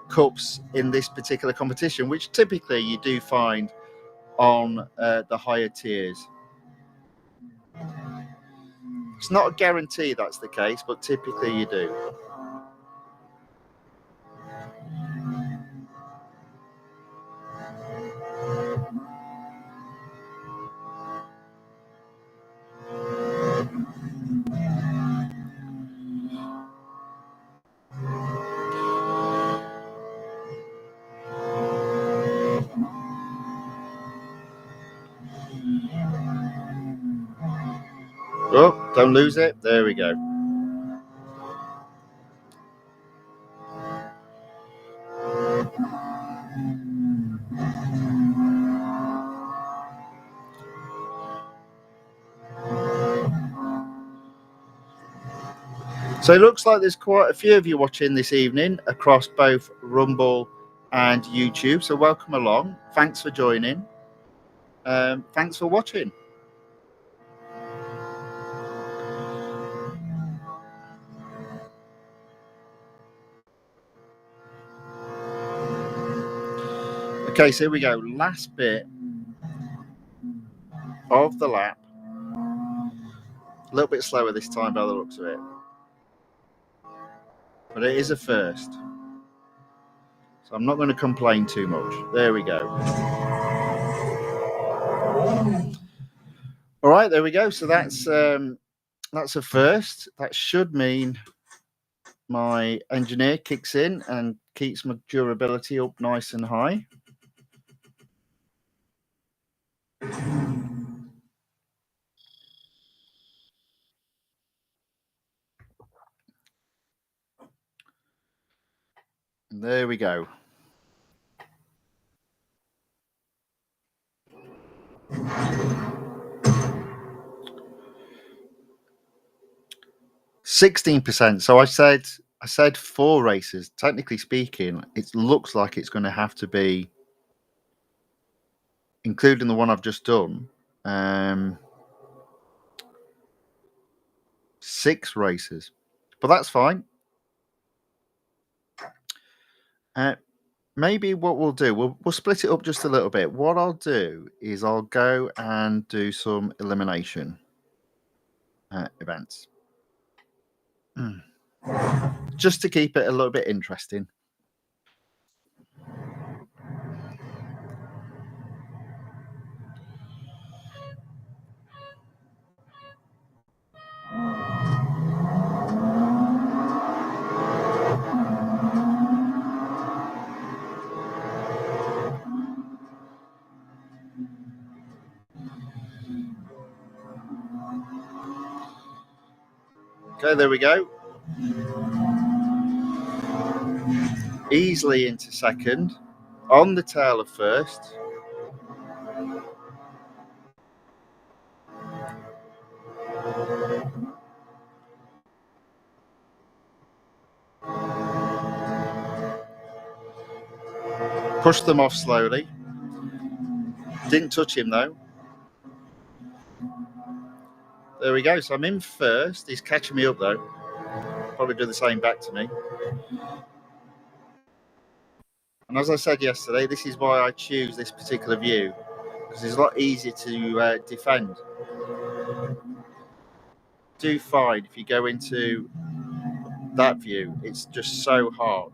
cups in this particular competition, which typically you do find on the higher tiers. It's not a guarantee that's the case, but typically you do. Oh, don't lose it. There we go. So it looks like there's quite a few of you watching this evening across both Rumble and YouTube. So welcome along. Thanks for joining. Thanks for watching. Okay, so here we go. Last bit of the lap. A little bit slower this time by the looks of it. But it is a first. So I'm not going to complain too much. There we go. All right, there we go. So that's a first. That should mean my engineer kicks in and keeps my durability up nice and high. There we go. %16%. So I said 4 races. Technically speaking, it looks like it's going to have to be, including the one I've just done, 6 races. But that's fine. Maybe what we'll do, we'll split it up just a little bit. What I'll do is I'll go and do some elimination events. Just to keep it a little bit interesting. Okay, there we go. Easily into second, on the tail of first. Pushed them off slowly. Didn't touch him though. There we go. So I'm in first. He's catching me up though. Probably do the same back to me. And as I said yesterday, this is why I choose this particular view, because it's a lot easier to defend. Do find if you go into that view, it's just so hard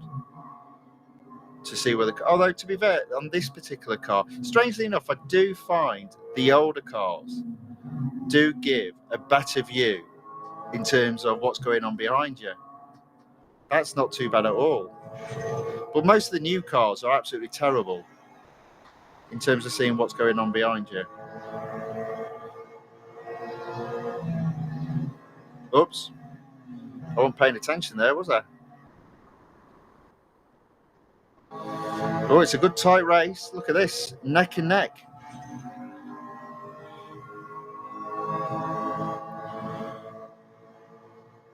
to see where the, although to be fair, on this particular car, strangely enough, I do find the older cars do give a better view in terms of what's going on behind you. That's not too bad at all. But most of the new cars are absolutely terrible in terms of seeing what's going on behind you. Oops. I wasn't paying attention there, was I? Oh, it's a good tight race. Look at this. Neck and neck.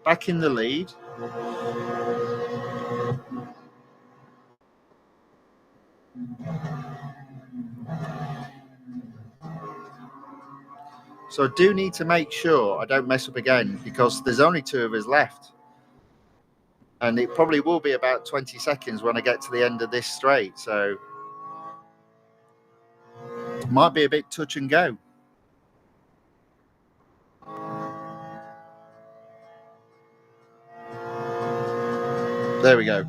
back in the lead. So I do need to make sure I don't mess up again, because there's only 2 of us left. And it probably will be about 20 seconds when I get to the end of this straight. So it might be a bit touch and go. There we go.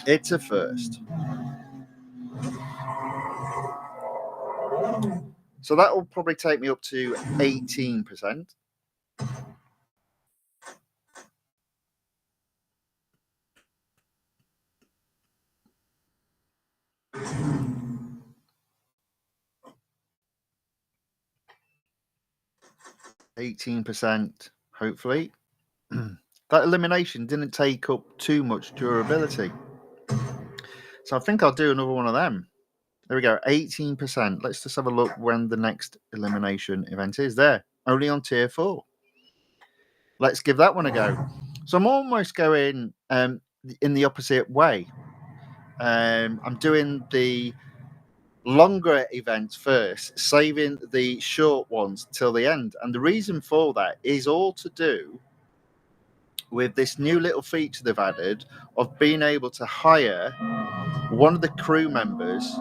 It's a first. So that will probably take me up to 18%. %, hopefully. That elimination didn't take up too much durability. So I think I'll do another one of them. There we go, 18%. Let's just have a look when the next elimination event is. There, only on tier 4. Let's give that one a go. So I'm almost going in the opposite way. I'm doing the longer events first, saving the short ones till the end. And the reason for that is all to do with this new little feature they've added of being able to hire one of the crew members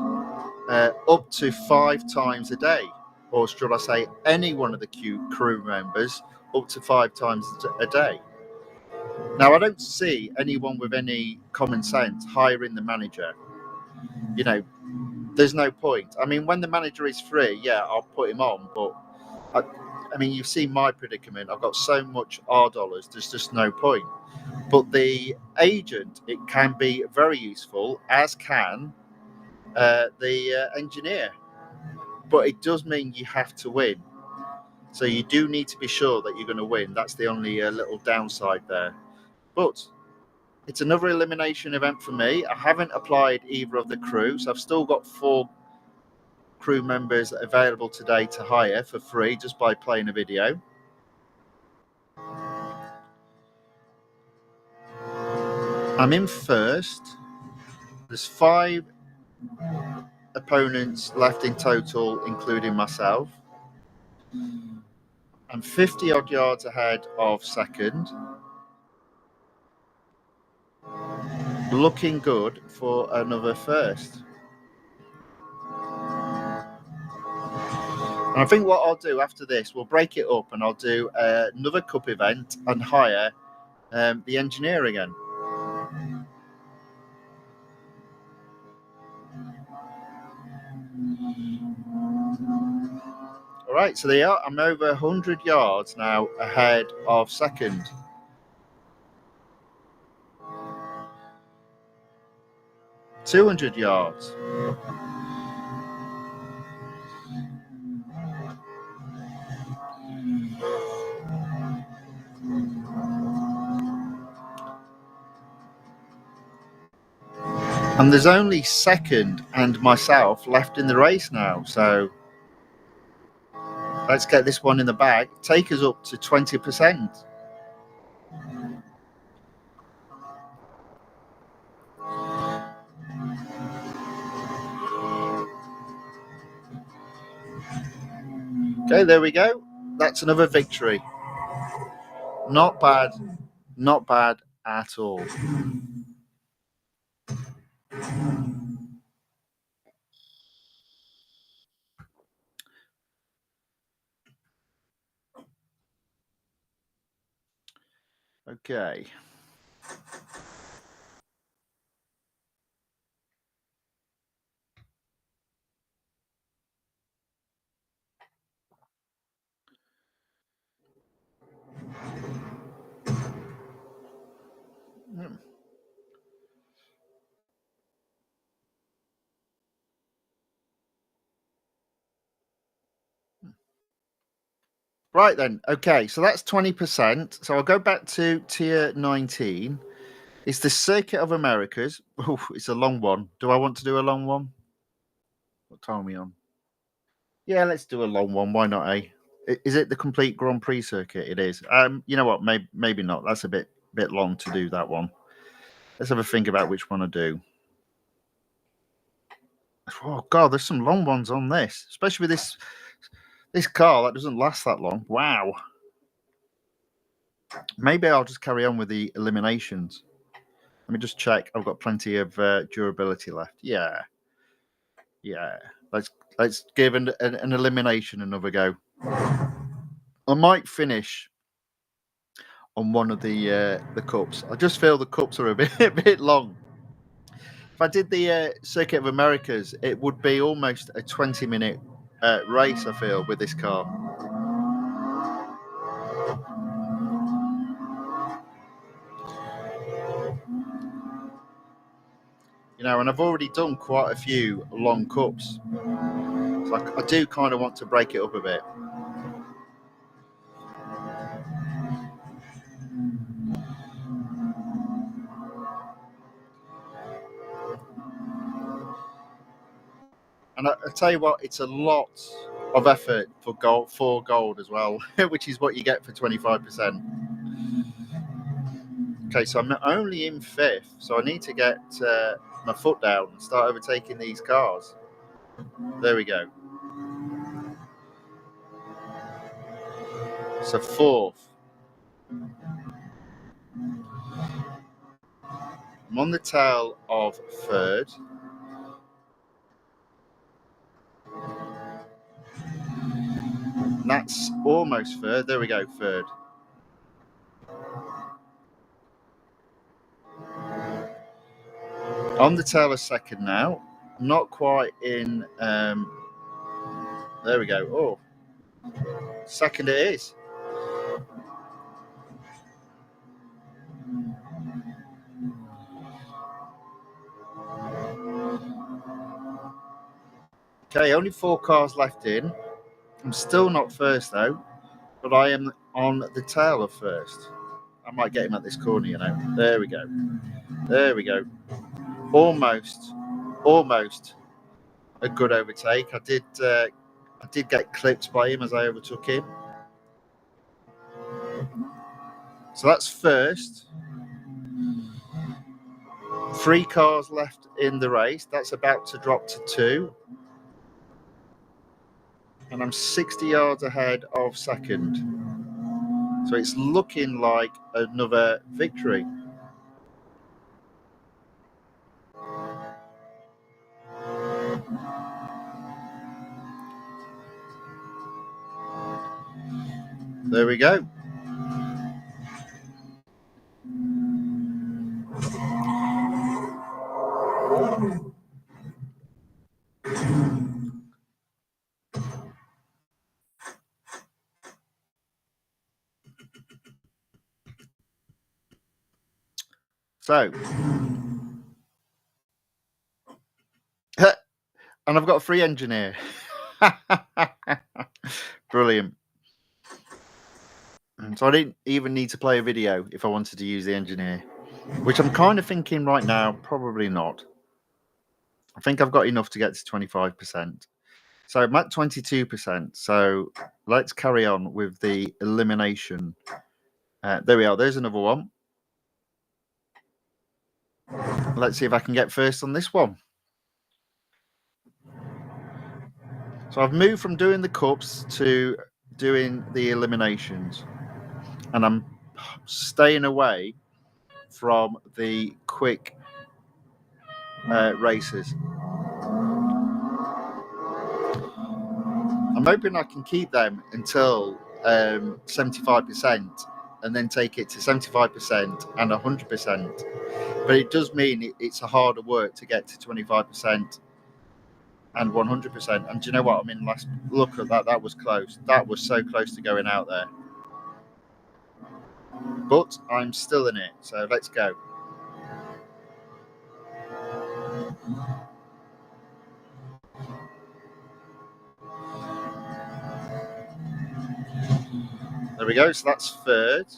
up to 5 times a day, or should I say any one of the crew members up to 5 times a day. Now, I don't see anyone with any common sense hiring the manager. You know, there's no point. I mean, when the manager is free, yeah, I'll put him on, but I mean, you've seen my predicament. I've got so much R dollars, there's just no point. But the agent, it can be very useful, as can the engineer. But it does mean you have to win. So you do need to be sure that you're going to win. That's the only little downside there. But it's another elimination event for me. I haven't applied either of the crew, so I've still got 4 crew members available today to hire for free just by playing a video. I'm in first. There's 5 opponents left in total, including myself. I'm 50 odd yards ahead of second. Looking good for another first. And I think what I'll do after this, we'll break it up and I'll do another cup event and hire the engineer again. All right, so there are. I'm over 100 yards now ahead of second. $200 yards. And there's only second and myself left in the race now. So let's get this one in the bag. Take us up to 20%. Okay, there we go. That's another victory. Not bad. Not bad at all. Okay. Right then. Okay, so that's 20%. So I'll go back to tier 19. It's the Circuit of Americas. Oh, it's a long one. Do I want to do a long one? What time are we on? Yeah, let's do a long one. Why not, eh? Is it the complete Grand Prix circuit? It is. You know what? Maybe not. That's a bit long to do that one. Let's have a think about which one I do. Oh God, there's some long ones on this, especially with this car that doesn't last that long. Wow. Maybe I'll just carry on with the eliminations. Let me just check. I've got plenty of durability left. Yeah. Let's give an elimination another go. I might finish on one of the cups. I just feel the cups are a bit long. If I did the Circuit of Americas, it would be almost a 20-minute race, I feel, with this car. You know, and I've already done quite a few long cups. So I do kind of want to break it up a bit. And I tell you what, it's a lot of effort for gold as well, which is what you get for 25%. Okay, so I'm only in 5th, so I need to get my foot down and start overtaking these cars. There we go. So 4th. I'm on the tail of 3rd. And that's almost 3rd. There we go, 3rd. On the tail of 2nd now. I'm not quite in. There we go. Oh, 2nd it is. Okay, only 4 cars left in. I'm still not 1st though, but I am on the tail of 1st. I might get him at this corner, you know. There we go. There we go. Almost a good overtake. I did get clipped by him as I overtook him. So that's 1st. 3 cars left in the race. That's about to drop to 2. And I'm 60 yards ahead of 2nd. So it's looking like another victory. There we go. So, and I've got a free engineer. Brilliant. So I didn't even need to play a video if I wanted to use the engineer, which I'm kind of thinking right now, probably not. I think I've got enough to get to 25%. So I'm at 22%. So let's carry on with the elimination. There we are. There's another one. Let's see if I can get 1st on this one. So I've moved from doing the cups to doing the eliminations. And I'm staying away from the quick races. I'm hoping I can keep them until 75% and then take it to 75% and 100%. But it does mean it's a harder work to get to 25% and 100%. And do you know what? I mean, look at that. That was close. That was so close to going out there. But I'm still in it. So let's go. There we go. So that's 3rd.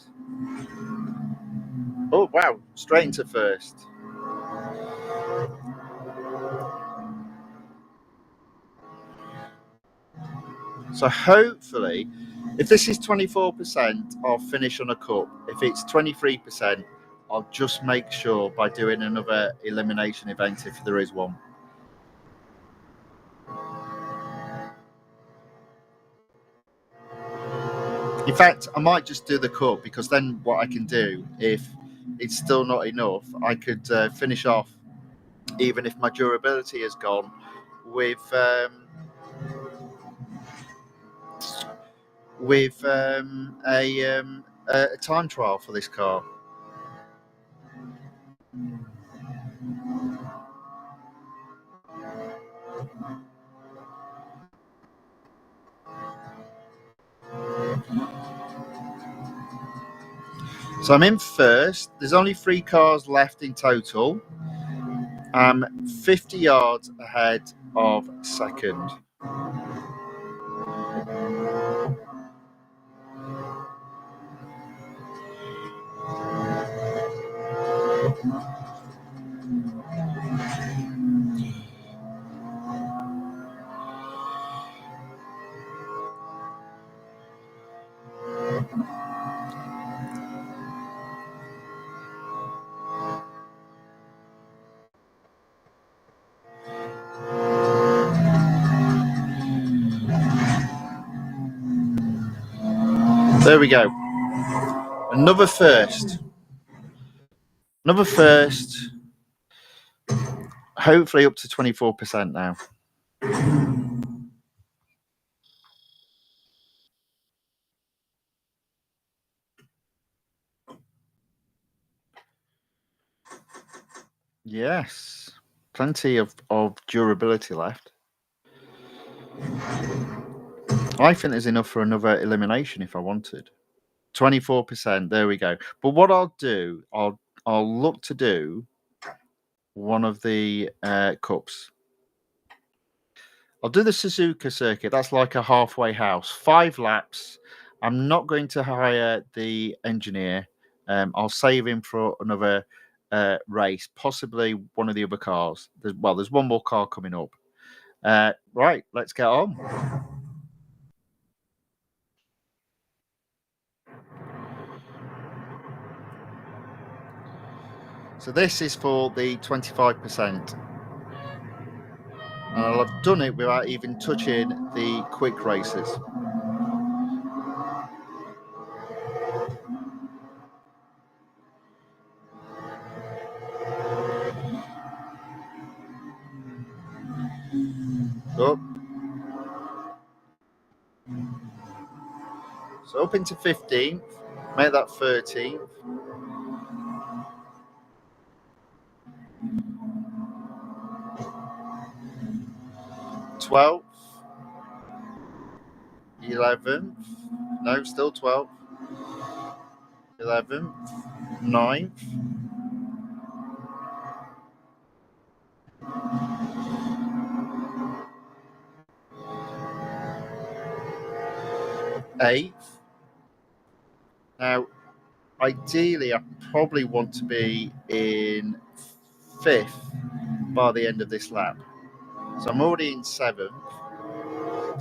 Oh, wow. Straight into 1st. So hopefully If this is 24%, I'll finish on a cup. If it's 23%, I'll just make sure by doing another elimination event if there is one. In fact, I might just do the cup, because then what I can do, if it's still not enough, I could finish off, even if my durability has gone, with a time trial for this car. So I'm in first. There's only 3 cars left in total. I'm 50 yards ahead of second. There we go. Another first. Another first. Hopefully up to 24% now. Yes. Plenty of durability left. I think there's enough for another elimination if I wanted. 24%. There we go. But what I'll do, I'll look to do one of the cups. I'll do the Suzuka circuit. That's like a halfway house. 5 laps. I'm not going to hire the engineer. I'll save him for another race, possibly one of the other cars. There's one more car coming up. Right, let's get on. So this is for the 25%. And I'll have done it without even touching the quick races. Up. So up into 15th, make that 13th. 12th, 11th, no, still 12th, 11th, 9th, 8th. Now, ideally, I probably want to be in 5th by the end of this lap. So I'm already in 7th.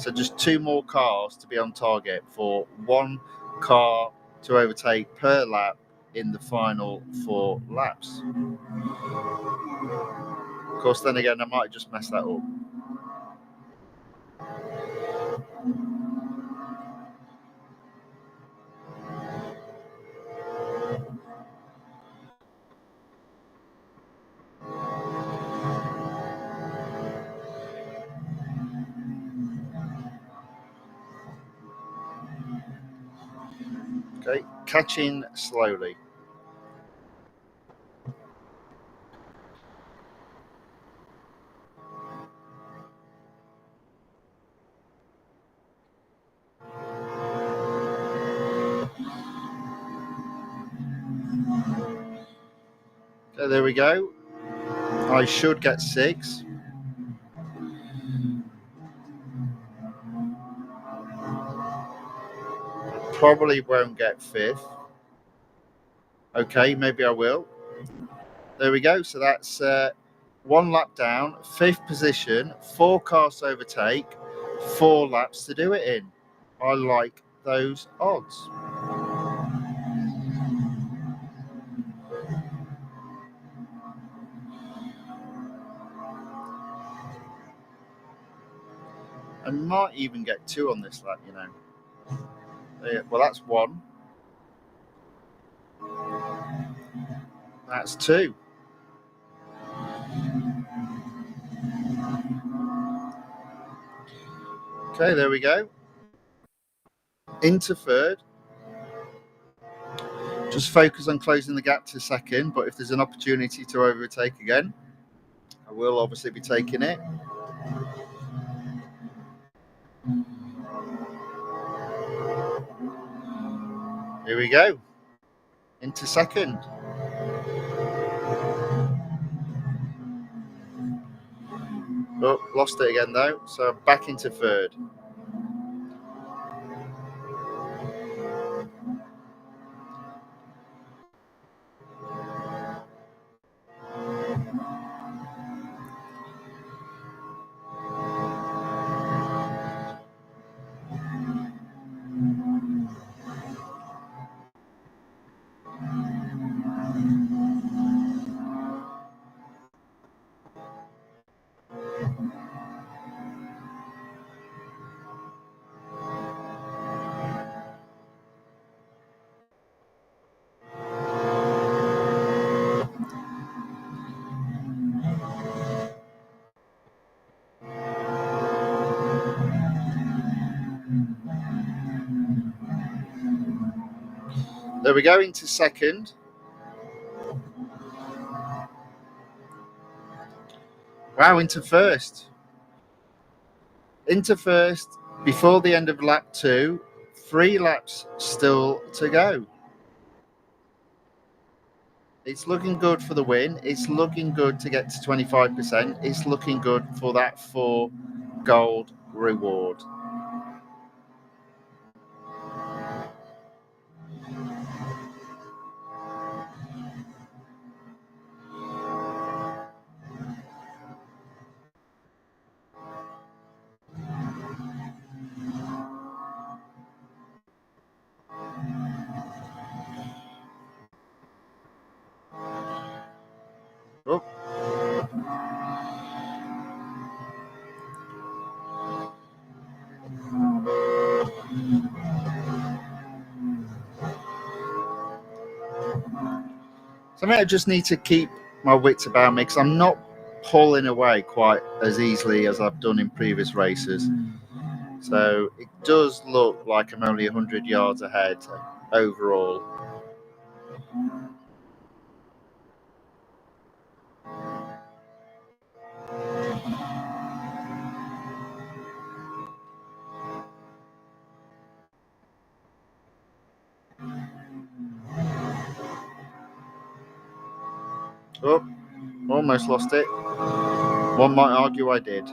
So just 2 more cars to be on target for 1 car to overtake per lap in the final 4 laps. Of course, then again, I might just mess that up. Okay, catching slowly. Okay, there we go. I should get 6. Probably won't get 5th. Okay, maybe I will. There we go. So that's 1 lap down, 5th position, 4 cars to overtake, 4 laps to do it in. I like those odds. And might even get 2 on this lap, you know. Well, that's 1. That's 2. Okay, there we go. Into third. Just focus on closing the gap to second, but if there's an opportunity to overtake again, I will obviously be taking it. Here we go. Into second. Oh, lost it again though, so I'm back into third. There we go, into second. Wow, into first. Into first before the end of lap 2. 3 laps still to go. It's looking good for the win. It's looking good to get to 25%. It's looking good for that 4 gold reward. Oh. So I just need to keep my wits about me because I'm not pulling away quite as easily as I've done in previous races. So it does look like I'm only 100 yards ahead overall. Oh, almost lost it. One might argue I did.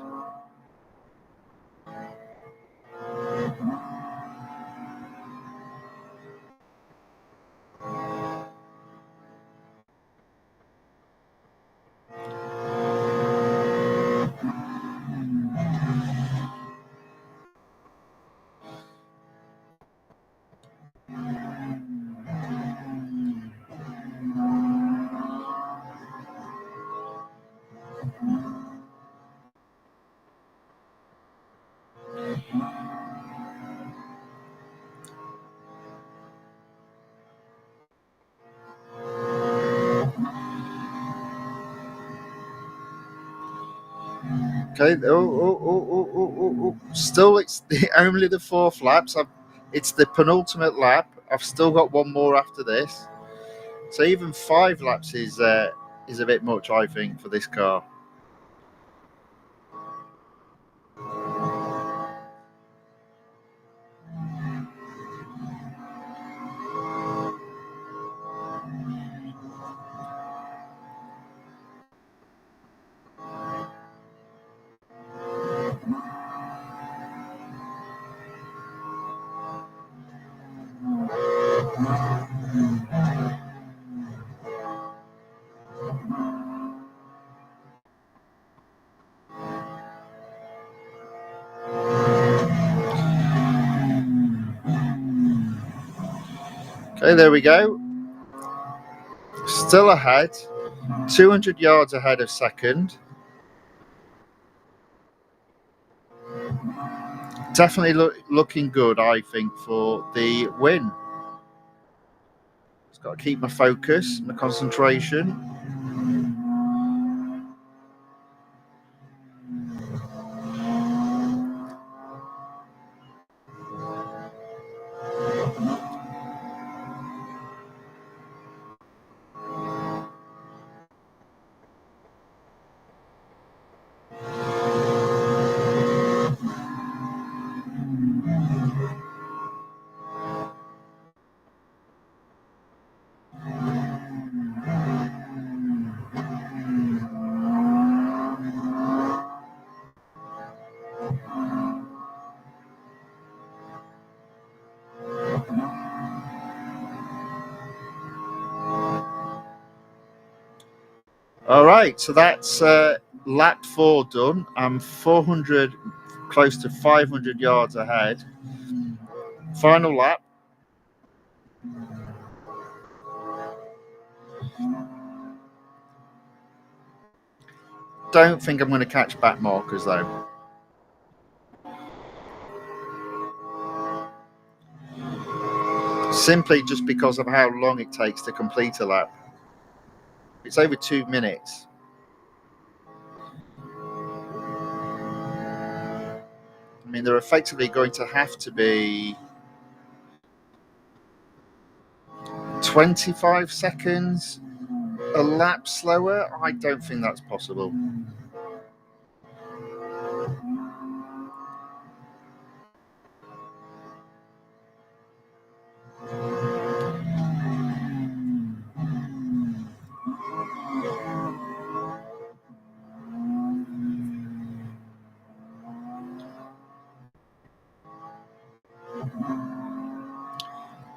Okay. Still, it's only the 4th laps. It's the penultimate lap. I've still got 1 more after this. So even 5 laps is a bit much, I think, for this car. Okay, there we go. Still ahead, 200 yards ahead of second. Definitely looking good, I think, for the win. Just got to keep my focus, my concentration. All right, so that's lap 4 done. I'm 400, close to 500 yards ahead. Final lap. Don't think I'm going to catch back markers though. Simply just because of how long it takes to complete a lap. It's over 2 minutes. I mean, they're effectively going to have to be 25 seconds a lap slower. I don't think that's possible.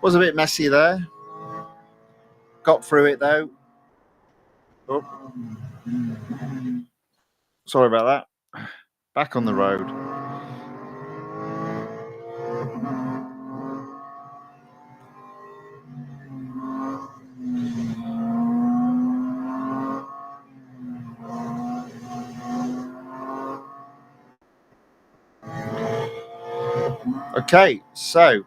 Was a bit messy there. Got through it though. Oh. Sorry about that. Back on the road. Okay, so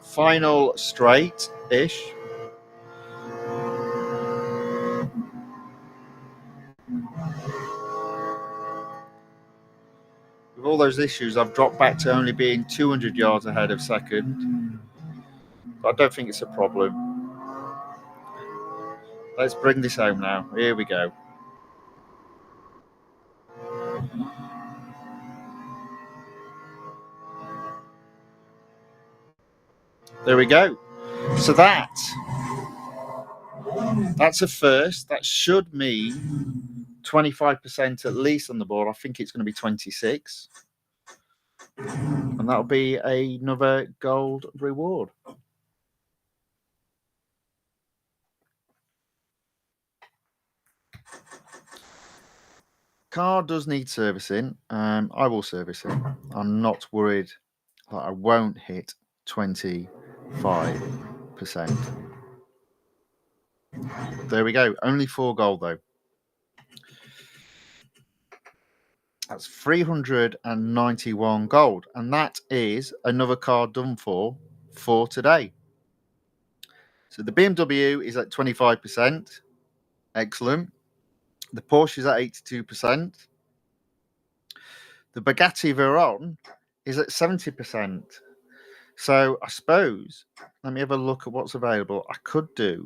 final straight-ish. With all those issues, I've dropped back to only being 200 yards ahead of second. But I don't think it's a problem. Let's bring this home now. Here we go. There we go. So that's a first. That should mean 25% at least on the board. I think it's going to be 26. And that'll be another gold reward. Car does need servicing. I will service it. I'm not worried that I won't hit 25%. There we go. Only 4 gold though. That's 391 gold. And that is another car done for today. So the BMW is at 25%. Excellent. The Porsche is at 82%. The Bugatti Veyron is at 70%. So I suppose, let me have a look at what's available. I could do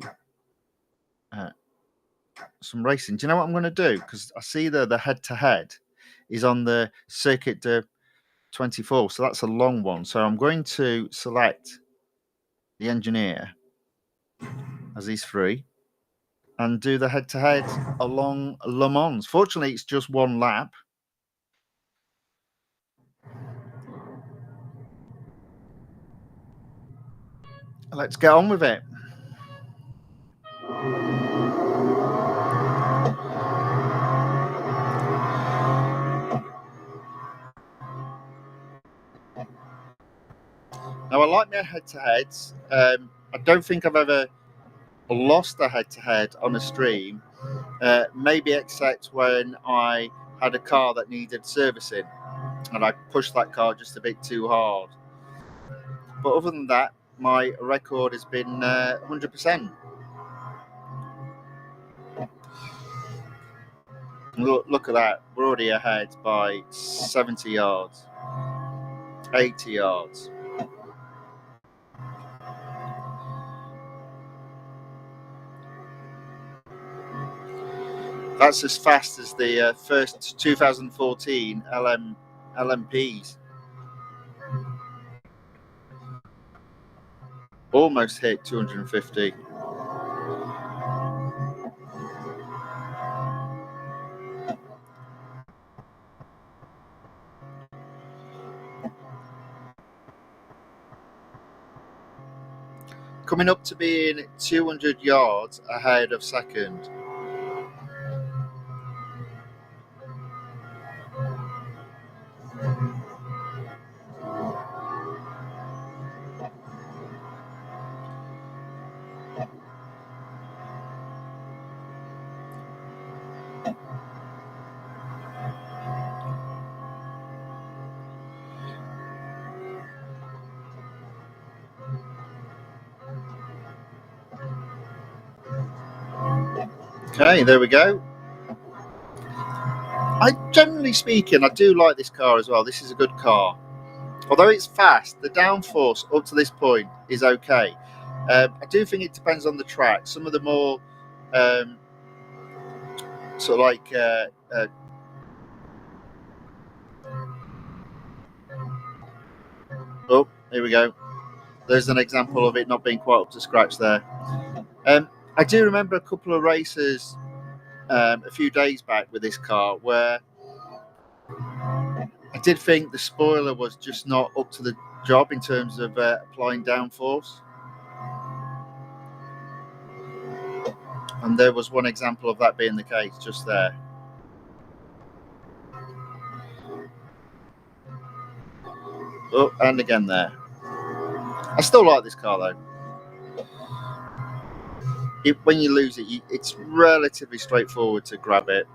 some racing. Do you know what I'm going to do? Because I see the head-to-head is on the Circuit de 24. So that's a long one. So I'm going to select the engineer as he's free and do the head-to-head along Le Mans. Fortunately, it's just one lap. Let's get on with it. Now, I like my head-to-heads. I don't think I've ever lost a head-to-head on a stream, maybe except when I had a car that needed servicing and I pushed that car just a bit too hard. But other than that, my record has been 100%. Look at that. We're already ahead by 70 yards, 80 yards. That's as fast as the first 2014 LMPs. Almost hit 250. Coming up to being 200 yards ahead of second. Okay, there we go. Generally speaking, I do like this car as well. This is a good car. Although it's fast, the downforce up to this point is okay. I do think it depends on the track. Some of the more sort of like oh, here we go. There's an example of it not being quite up to scratch there. I do remember a couple of races a few days back with this car where I did think the spoiler was just not up to the job in terms of applying downforce. And there was one example of that being the case just there. Oh, and again there. I still like this car though. When you lose it, it's relatively straightforward to grab it.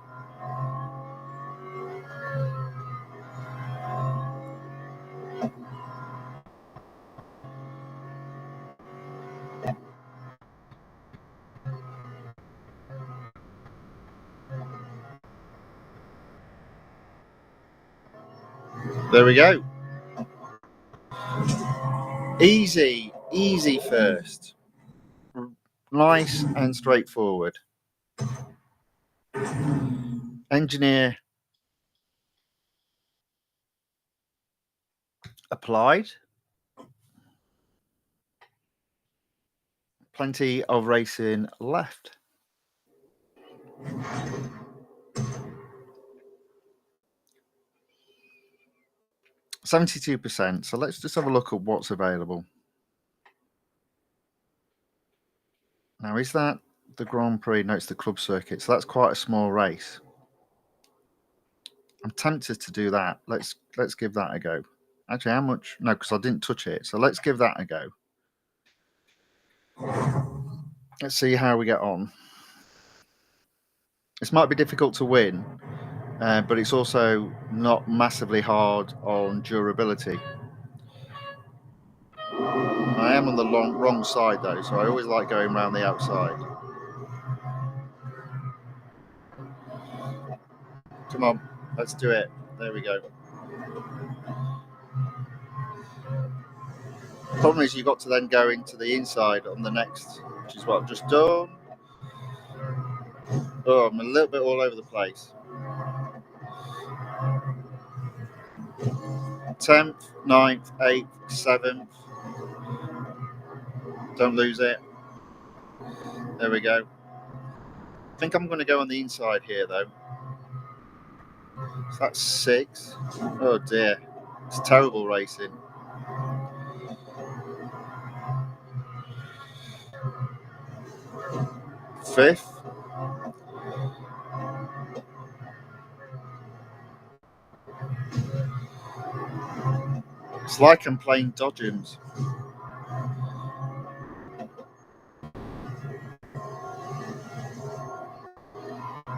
There we go. Easy first. Nice and straightforward. Engineer applied. Plenty of racing left. %. So let's just have a look at what's available. Now, is that the Grand Prix? No, it's the club circuit. So that's quite a small race. I'm tempted to do that. Let's give that a go. Actually, how much? No, because I didn't touch it. So let's give that a go. Let's see how we get on. This might be difficult to win, but it's also not massively hard on durability. I am on the wrong side though, so I always like going around the outside. Come on, let's do it. There we go. Problem is you've got to then go into the inside on the next, which is what I've just done. Oh, I'm a little bit all over the place. 10th, 9th, 8th, 7th. Don't lose it. There we go. I think I'm going to go on the inside here though. So that's 6. Oh dear. It's terrible racing. 5th. It's like I'm playing Dodgems.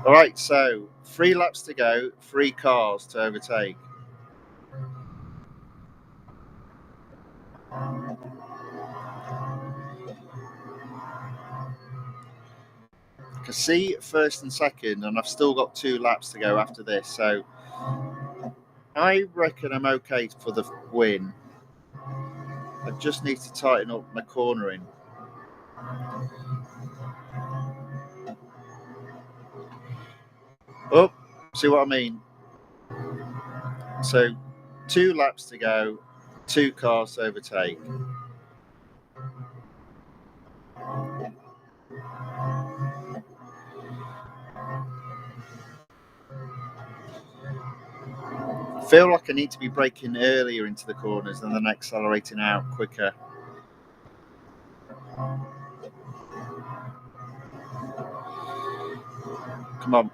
All right, so 3 laps to go, 3 cars to overtake. I can see first and second, and I've still got 2 laps to go after this, so I reckon I'm okay for the win. I just need to tighten up my cornering. Oh, see what I mean? So 2 laps to go, 2 cars to overtake. I feel like I need to be braking earlier into the corners and then accelerating out quicker. Come on.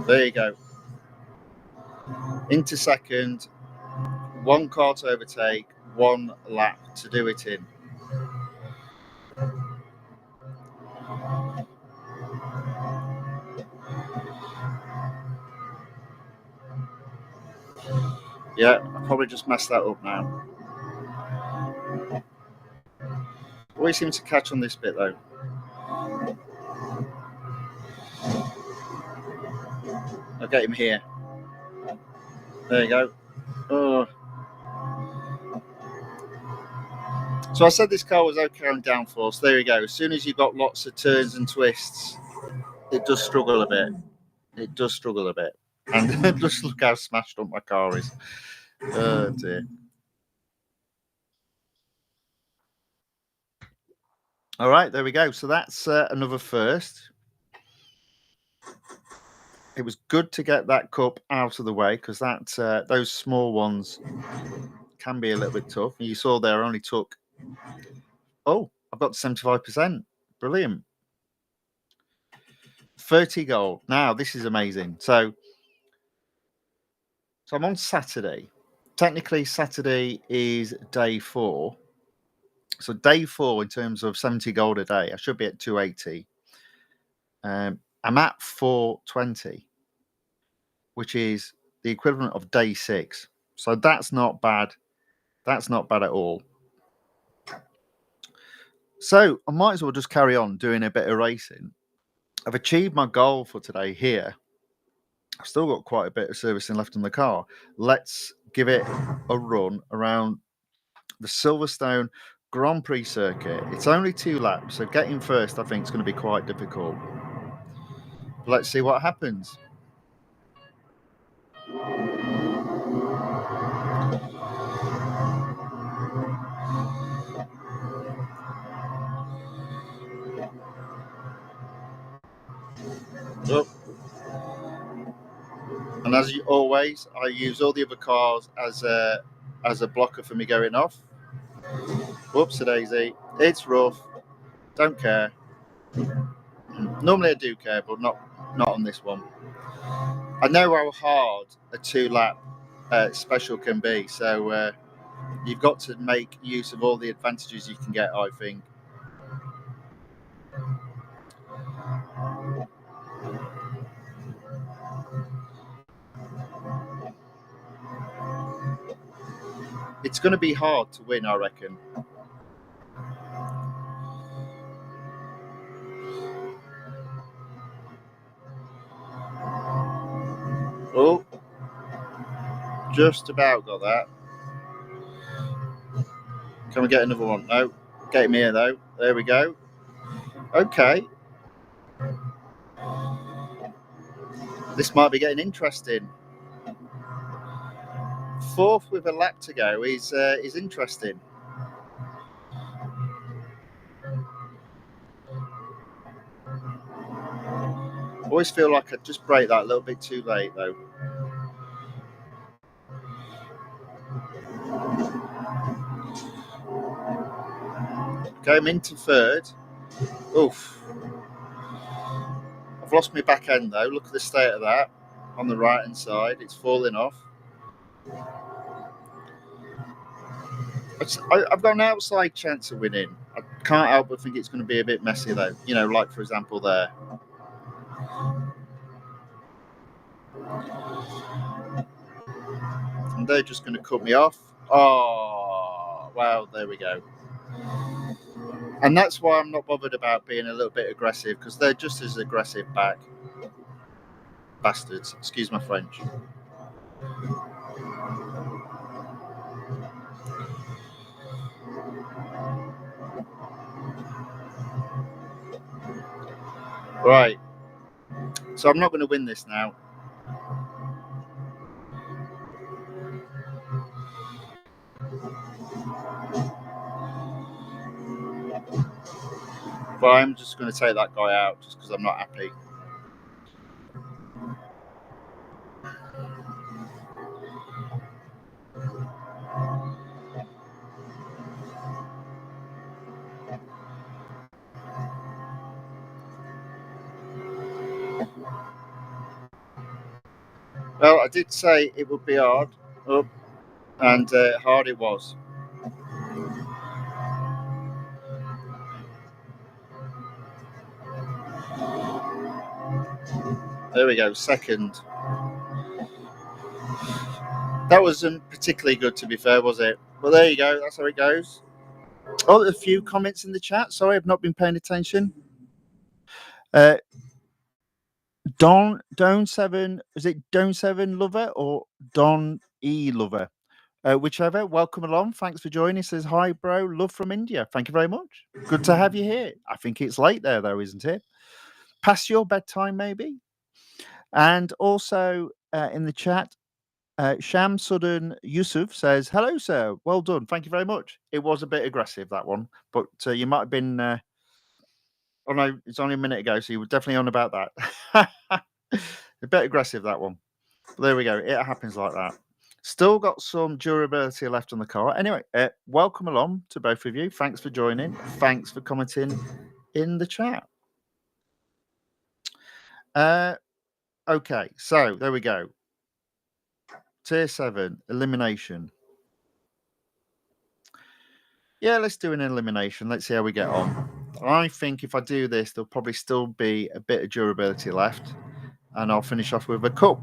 There you go. Into second, 1 car to overtake, 1 lap to do it in. Yeah, I probably just messed that up now. Always seem to catch on this bit though. I'll get him here. There you go. Oh. So I said this car was okay on downforce. There you go. As soon as you've got lots of turns and twists, it does struggle a bit. It does struggle a bit. And just look how smashed up my car is. Oh dear. All right, there we go. So that's another first. It was good to get that cup out of the way because that those small ones can be a little bit tough. You saw there I only took. Oh, I've got 75%. Brilliant. 30 gold. Now this is amazing. So I'm on Saturday. Technically, Saturday is day 4. So day 4 in terms of 70 gold a day, I should be at 280. I'm at 420, which is the equivalent of day 6. So that's not bad. That's not bad at all. So I might as well just carry on doing a bit of racing. I've achieved my goal for today here. I've still got quite a bit of servicing left in the car. Let's give it a run around the Silverstone Grand Prix circuit. It's only 2 laps, so getting first I think is going to be quite difficult. Let's see what happens. Oh. And as always, I use all the other cars as a blocker for me going off. Whoops-a-daisy. It's rough. Don't care. Normally I do care, but not on this one. I know how hard a 2-lap special can be, so you've got to make use of all the advantages you can get, I think. It's going to be hard to win, I reckon. Oh, just about got that. Can we get another one? No. Get him here, though. There we go. Okay. This might be getting interesting. 4th with a lap to go is interesting. Always feel like I just brake that a little bit too late, though. Okay, I'm into 3rd. Oof. I've lost my back end, though. Look at the state of that on the right-hand side. It's falling off. I've got an outside chance of winning. I can't help but think it's going to be a bit messy, though. You know, like, for example, there. And they're just going to cut me off. Oh, well, there we go. And that's why I'm not bothered about being a little bit aggressive, because they're just as aggressive back. Bastards. Excuse my French. Right. So I'm not going to win this now. But I'm just going to take that guy out just because I'm not happy. Well, I did say it would be hard, and hard it was. There we go, second. That wasn't particularly good, to be fair, was it? Well, there you go. That's how it goes. Oh, a few comments in the chat. Sorry, I've not been paying attention. Don Seven, is it Don Seven Lover or Don E Lover? Whichever. Welcome along. Thanks for joining. Says hi, bro. Love from India. Thank you very much. Good to have you here. I think it's late there, though, isn't it? Past your bedtime, maybe. And also in the chat, Shamsuddin Yusuf says, hello, sir. Well done. Thank you very much. It was a bit aggressive, that one, but you might have been. Oh, no, it's only a minute ago, so you were definitely on about that. A bit aggressive, that one. But there we go. It happens like that. Still got some durability left on the car. Anyway, welcome along to both of you. Thanks for joining. Thanks for commenting in the chat. Okay, so there we go. Tier 7, elimination. Yeah, let's do an elimination. Let's see how we get on. I think if I do this, there'll probably still be a bit of durability left. And I'll finish off with a cup.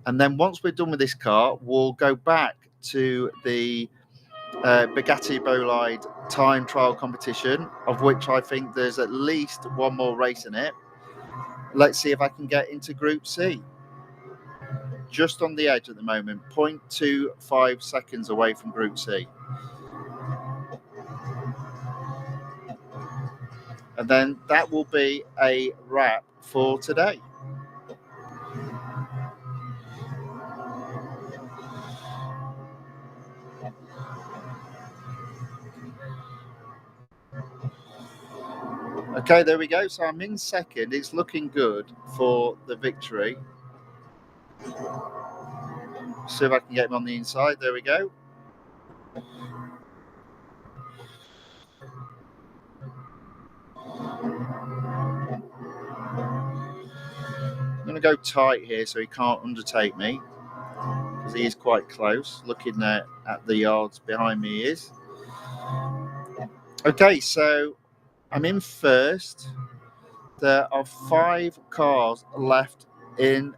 And then once we're done with this car, we'll go back to the BUGATTI BOLIDE time trial competition, of which I think there's at least one more race in it. Let's see if I can get into Group C. Just on the edge at the moment, 0.25 seconds away from Group C. And then that will be a wrap for today. Okay, there we go. So I'm in second. It's looking good for the victory. See if I can get him on the inside. There we go. I'm going to go tight here so he can't undertake me, because he is quite close. Looking at the yards behind me, he is. Okay, so I'm in first. There are 5 cars left in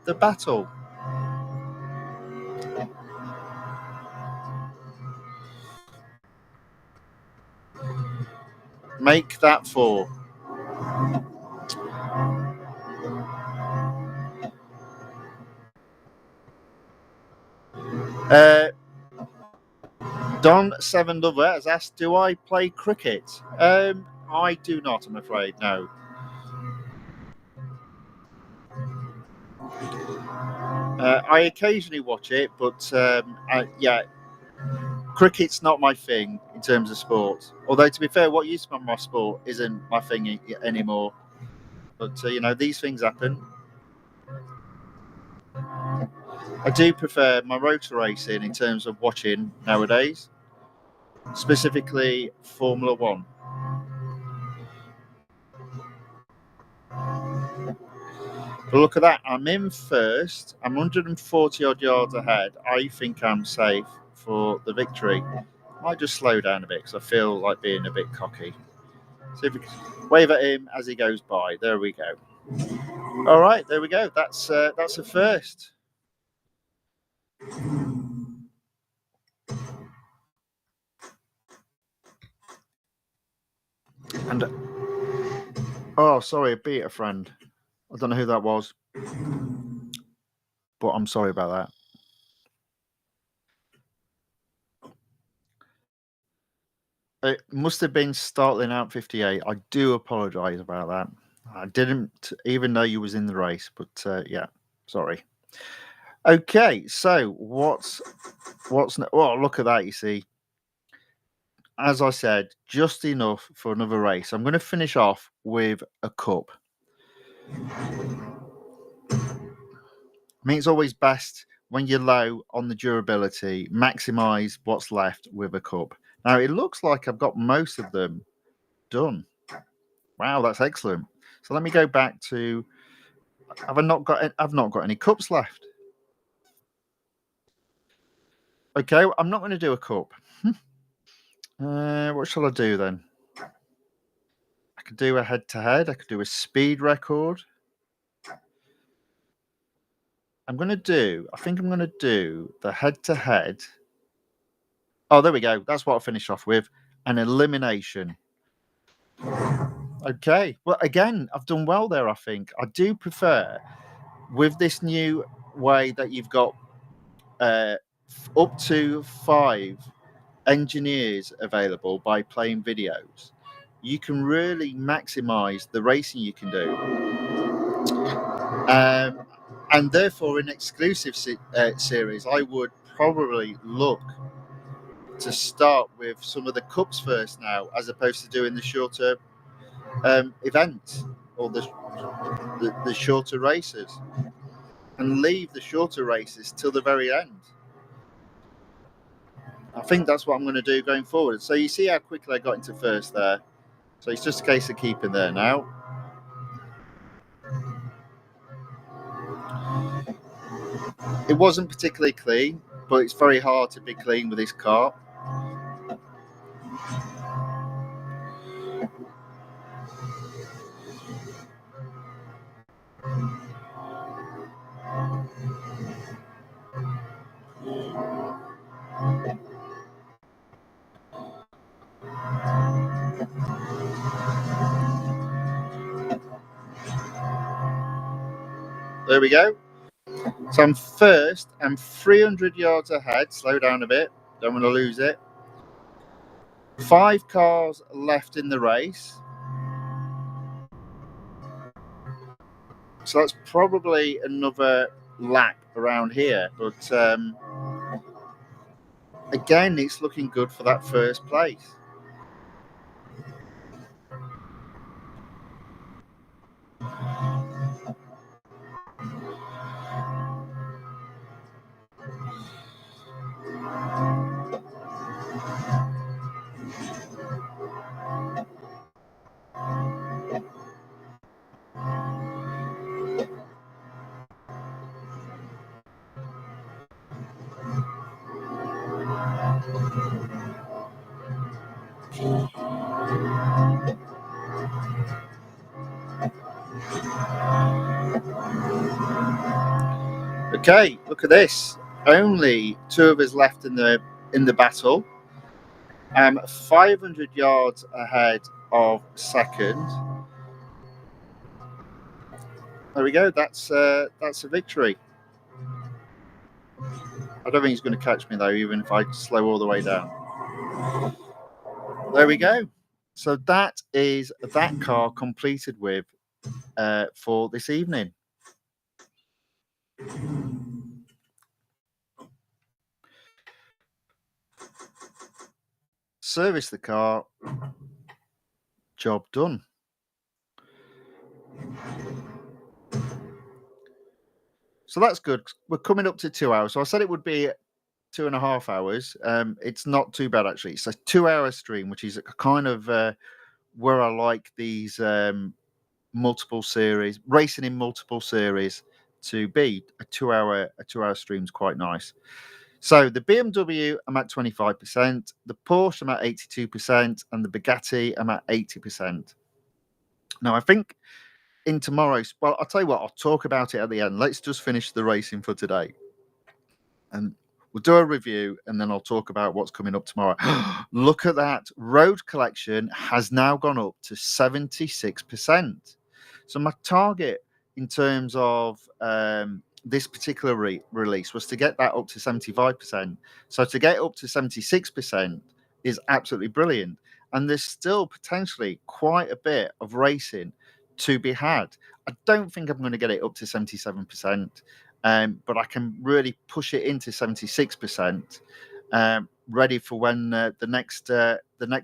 the battle. Make that 4. Don Seven Lover has asked, do I play cricket? I do not, I'm afraid, no. I occasionally watch it, but yeah, cricket's not my thing in terms of sport. Although, to be fair, what used to be my sport isn't my thing anymore. But, you know, these things happen. I do prefer my rotor racing in terms of watching nowadays, specifically Formula 1. But look at that, I'm in first. I'm 140 odd yards ahead. I think I'm safe for the victory. Might just slow down a bit because I feel like being a bit cocky. See if we can wave at him as he goes by. There we go. All right, there we go. That's a first. And oh, sorry, I beat a friend. I don't know who that was, but I'm sorry about that. It must have been startling out 58. I do apologise about that. I didn't even know you was in the race, but yeah, sorry. Okay, so what's oh, look at that, you see. As I said, just enough for another race. I'm going to finish off with a cup. I mean, it's always best when you're low on the durability, maximize what's left with a cup. Now, it looks like I've got most of them done. Wow, that's excellent. So let me go back to, I've not got any cups left. Okay, I'm not going to do a cup. What shall I do then? I could do a head-to-head. I could do a speed record. I think I'm going to do the head-to-head. Oh, there we go. That's what I'll finish off with. An elimination. Okay. Well, again, I've done well there, I think. I do prefer, with this new way that you've got up to 5 engineers available by playing videos, you can really maximize the racing you can do. And therefore, in exclusive series, I would probably look to start with some of the cups first now, as opposed to doing the shorter events or the shorter races, and leave the shorter races till the very end. I think that's what I'm going to do going forward. So you see how quickly I got into first there. So it's just a case of keeping there now. It wasn't particularly clean, but it's very hard to be clean with this car. There we go. So I'm first. I'm 300 yards ahead. Slow down a bit. Don't want to lose it. 5 cars left in the race. So that's probably another lap around here. But again, it's looking good for that first place. Okay, look at this. Only 2 of us left in the battle. 500 yards ahead of second. There we go. That's a victory. I don't think he's going to catch me though, even if I slow all the way down. There we go. So that is that car completed with for this evening. Service the car. Job done. So that's good. We're coming up to 2 hours. So I said it would be 2.5 hours. It's not too bad actually. It's a 2-hour stream, which is kind of where I like these multiple series, racing in multiple series to be. A 2-hour stream is quite nice. So the BMW, I'm at 25%, the Porsche, I'm at 82%, and the Bugatti, I'm at 80%. Now, I think in tomorrow's, well, I'll tell you what, I'll talk about it at the end. Let's just finish the racing for today. And we'll do a review and then I'll talk about what's coming up tomorrow. Look at that. Road collection has now gone up to 76%. So my target in terms of this particular release was to get that up to 75%. So to get up to 76% is absolutely brilliant. And there's still potentially quite a bit of racing to be had. I don't think I'm going to get it up to 77%. But I can really push it into 76%, ready for when the next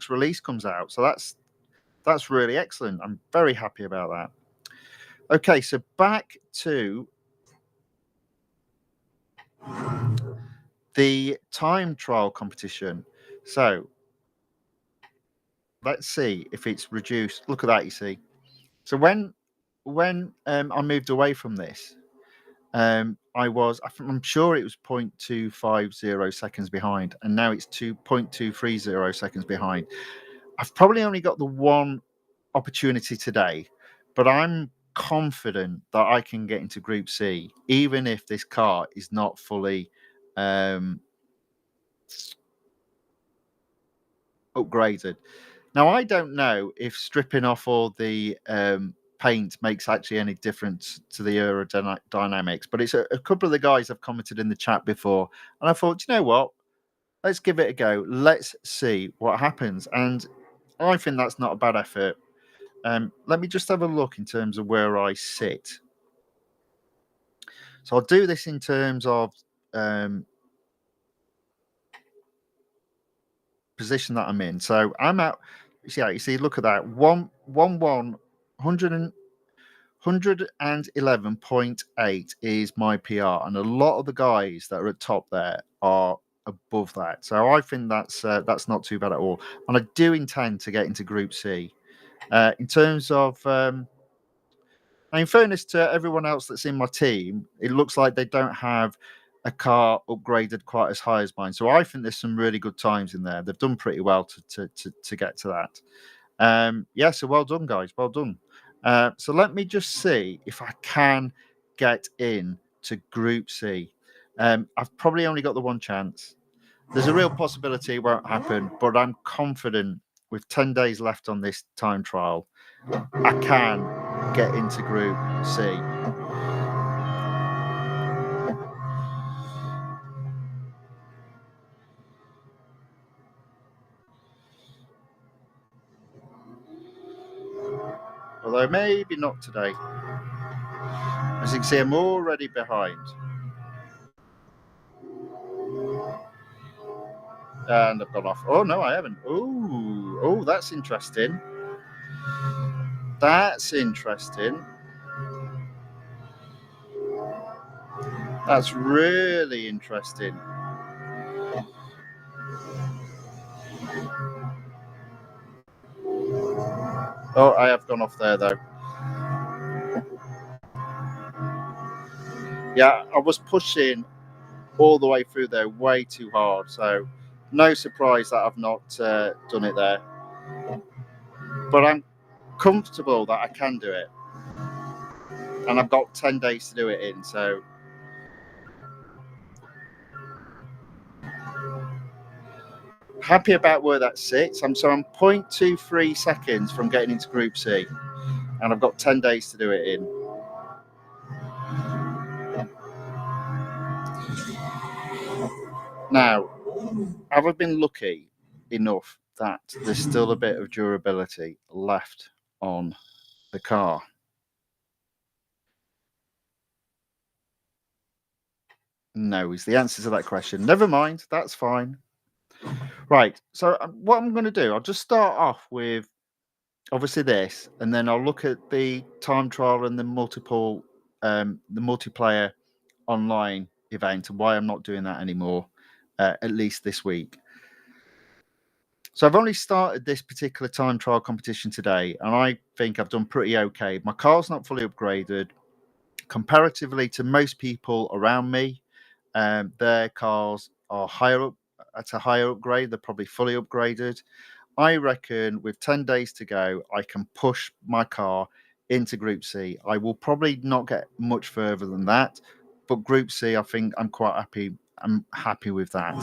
release comes out. So that's really excellent. I'm very happy about that. Okay, so back to the time trial competition. So let's see if it's reduced. Look at that, you see. So when I moved away from this, I'm sure it was 0.250 seconds behind, and now it's 2.230 seconds behind. I've probably only got the one opportunity today, but I'm confident that I can get into Group C, even if this car is not fully upgraded. Now, I don't know if stripping off all the paint makes actually any difference to the aerodynamics, but it's a couple of the guys have commented in the chat before, and I thought, you know what, let's give it a go. Let's see what happens, and I think that's not a bad effort. Let me just have a look in terms of where I sit. So I'll do this in terms of position that I'm in. So I'm at, you see, look at that, 111.8 is my PR, and a lot of the guys that are at top there are above that. So I think that's not too bad at all. And I do intend to get into Group C. In terms of, in fairness to everyone else that's in my team, it looks like they don't have a car upgraded quite as high as mine. So I think there's some really good times in there. They've done pretty well to get to that. Yeah, so well done, guys. Well done. So let me just see if I can get in to Group C. I've probably only got the one chance. There's a real possibility it won't happen, but I'm confident with 10 days left on this time trial, I can get into Group C. Although maybe not today. As you can see, I'm already behind. And I've gone off. Oh, no, I haven't. Oh, that's interesting. That's interesting. That's really interesting. Oh, I have gone off there, though. Yeah, I was pushing all the way through there way too hard. So no surprise that I've not done it there. But I'm comfortable that I can do it. And I've got 10 days to do it in. So happy about where that sits. I'm 0.23 seconds from getting into Group C. And I've got 10 days to do it in. Now, have I been lucky enough that there's still a bit of durability left on the car? No is the answer to that question. Never mind, that's fine. Right, so what I'm going to do, I'll just start off with obviously this, and then I'll look at the time trial and the multiplayer online event and why I'm not doing that anymore, at least this week. So I've only started this particular time trial competition today, and I think I've done pretty okay. My car's not fully upgraded comparatively to most people around me. Their cars are higher up at a higher upgrade. They're probably fully upgraded. I reckon with 10 days to go, I can push my car into Group C. I will probably not get much further than that, but Group C, I think I'm quite happy. I'm happy with that.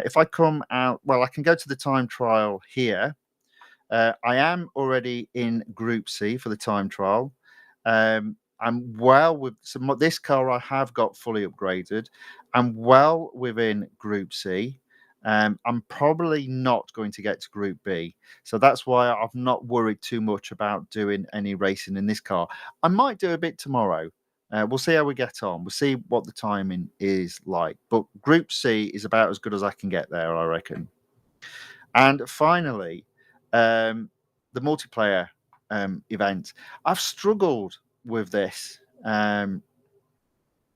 If I come out, well, I can go to the time trial here. I am already in Group C for the time trial. I'm well with this car. I have got fully upgraded. I'm well within Group C. I'm probably not going to get to Group B, so that's why I've not worried too much about doing any racing in this car. I might do a bit tomorrow. We'll see how we get on. We'll see what the timing is like. But Group C is about as good as I can get there, I reckon. And finally, the multiplayer event. I've struggled with this,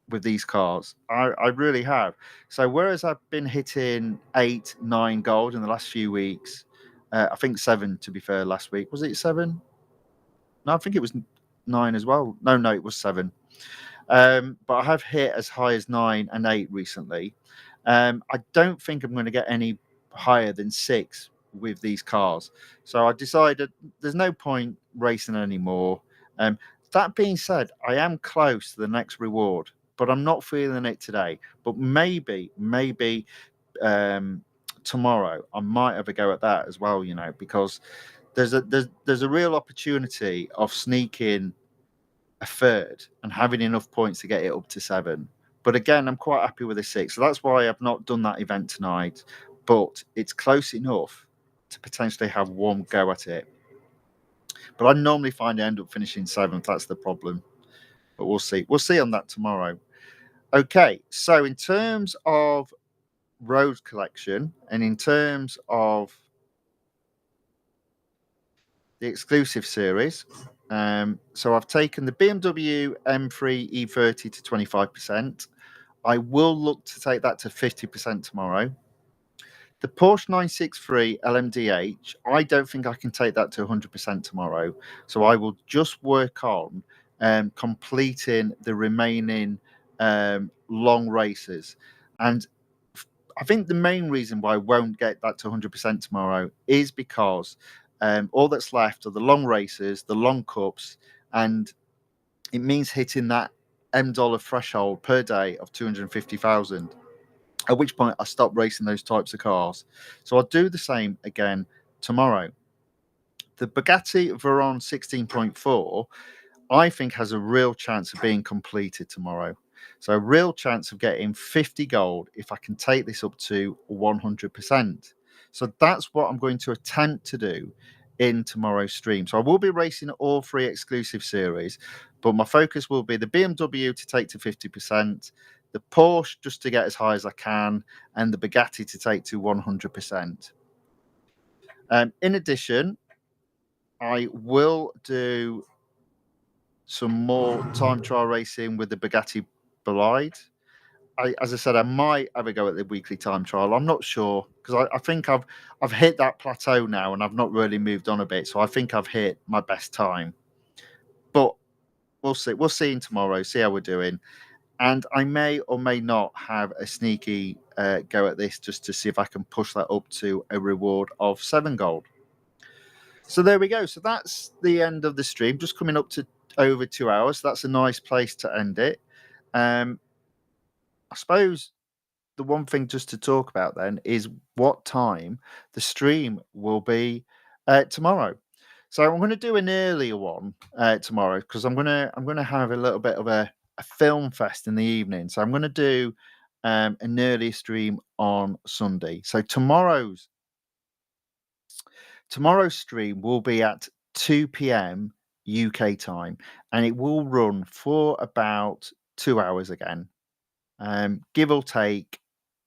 with these cars. I really have. So whereas I've been hitting 8, 9 gold in the last few weeks, I think 7 to be fair. Last week was it 7? No, I think it was 9 as well. No, it was 7. But I have hit as high as 9 and 8 recently. I don't think I'm going to get any higher than 6 with these cars. So I decided there's no point racing anymore. That being said, I am close to the next reward, but I'm not feeling it today. But maybe tomorrow I might have a go at that as well. Because there's a real opportunity of sneaking a third and having enough points to get it up to 7. But again, I'm quite happy with a 6. So that's why I've not done that event tonight. But it's close enough to potentially have one go at it. But I normally find I end up finishing 7th. That's the problem. But we'll see. We'll see on that tomorrow. Okay. So in terms of road collection and in terms of the exclusive series, so I've taken the BMW M3 E30 to 25%. I will look to take that to 50% tomorrow. The Porsche 963 LMDH, I don't think I can take that to 100% tomorrow. So I will just work on completing the remaining long races. And I think the main reason why I won't get that to 100% tomorrow is because all that's left are the long races, the long cups, and it means hitting that M dollar threshold per day of 250,000. At which point I stop racing those types of cars. So I'll do the same again tomorrow. The Bugatti Veyron 16.4, I think, has a real chance of being completed tomorrow. So a real chance of getting 50 gold if I can take this up to 100%. So that's what I'm going to attempt to do in tomorrow's stream. So I will be racing all 3 exclusive series, but my focus will be the BMW to take to 50%, the Porsche just to get as high as I can, and the Bugatti to take to 100%. In addition, I will do some more time trial racing with the Bugatti Bolide. As I said, I might have a go at the weekly time trial. I'm not sure because I think I've hit that plateau now and I've not really moved on a bit. So I think I've hit my best time. But we'll see. We'll see in tomorrow. See how we're doing. And I may or may not have a sneaky go at this just to see if I can push that up to a reward of 7 gold. So there we go. So that's the end of the stream. Just coming up to over 2 hours. That's a nice place to end it. I suppose the one thing just to talk about then is what time the stream will be tomorrow. So I'm going to do an earlier one tomorrow because I'm going to have a little bit of a film fest in the evening. So I'm going to do an earlier stream on Sunday. So tomorrow's stream will be at 2 p.m. UK time, and it will run for about 2 hours again. Give or take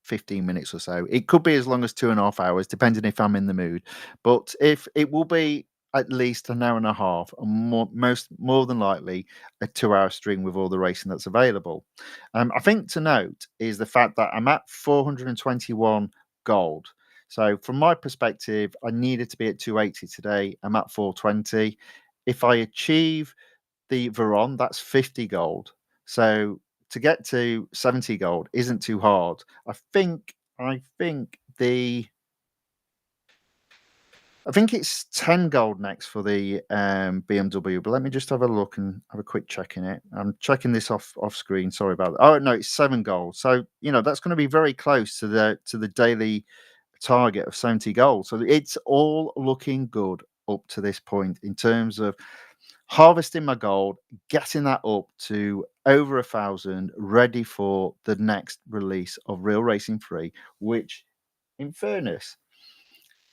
15 minutes or so. It could be as long as 2.5 hours, depending if I'm in the mood. But if it will be at least an hour and a half, and more than likely a 2-hour stream with all the racing that's available. I think to note is the fact that I'm at 421 gold. So from my perspective, I needed to be at 280 today. I'm at 420. If I achieve the Veyron, that's 50 gold. So to get to 70 gold isn't too hard. I think I think it's 10 gold next for the BMW, but let me just have a look and have a quick check in it. I'm checking this off screen. Sorry about that. Oh no, it's 7 gold. So that's going to be very close to the daily target of 70 gold. So it's all looking good up to this point in terms of harvesting my gold, getting that up to over 1,000, ready for the next release of Real Racing 3, which, in fairness,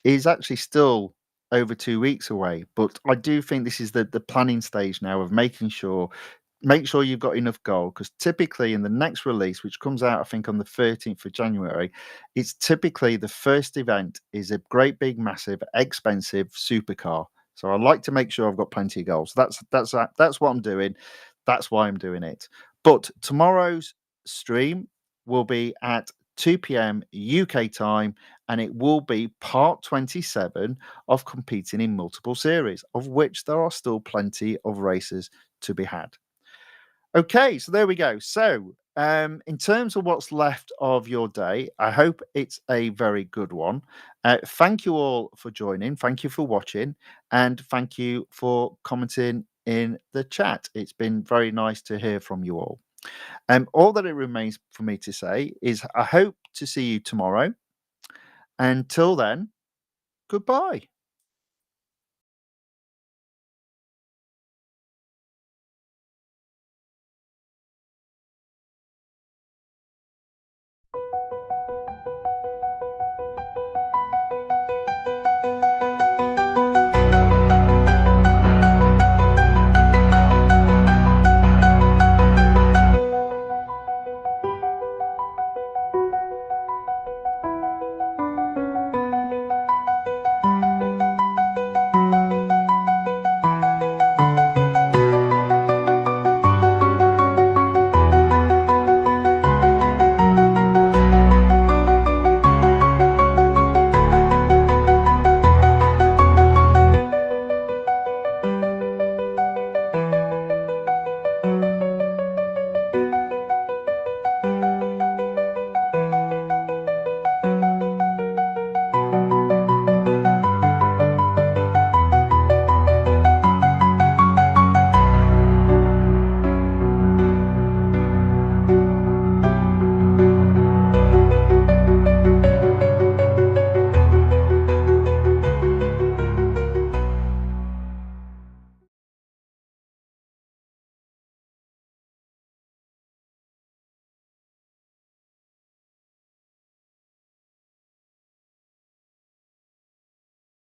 is actually still over 2 weeks away. But I do think this is the planning stage now of make sure you've got enough gold, because typically in the next release, which comes out I think on the 13th of January, it's typically the first event is a great big massive expensive supercar. So I like to make sure I've got plenty of gold. So that's what I'm doing. That's why I'm doing it. But tomorrow's stream will be at 2 p.m. UK time, and it will be part 27 of competing in multiple series, of which there are still plenty of races to be had. Okay, so there we go. So, in terms of what's left of your day, I hope it's a very good one. Thank you all for joining. Thank you for watching, and thank you for commenting in the chat. It's been very nice to hear from you all. All that it remains for me to say is I hope to see you tomorrow. Until then, goodbye.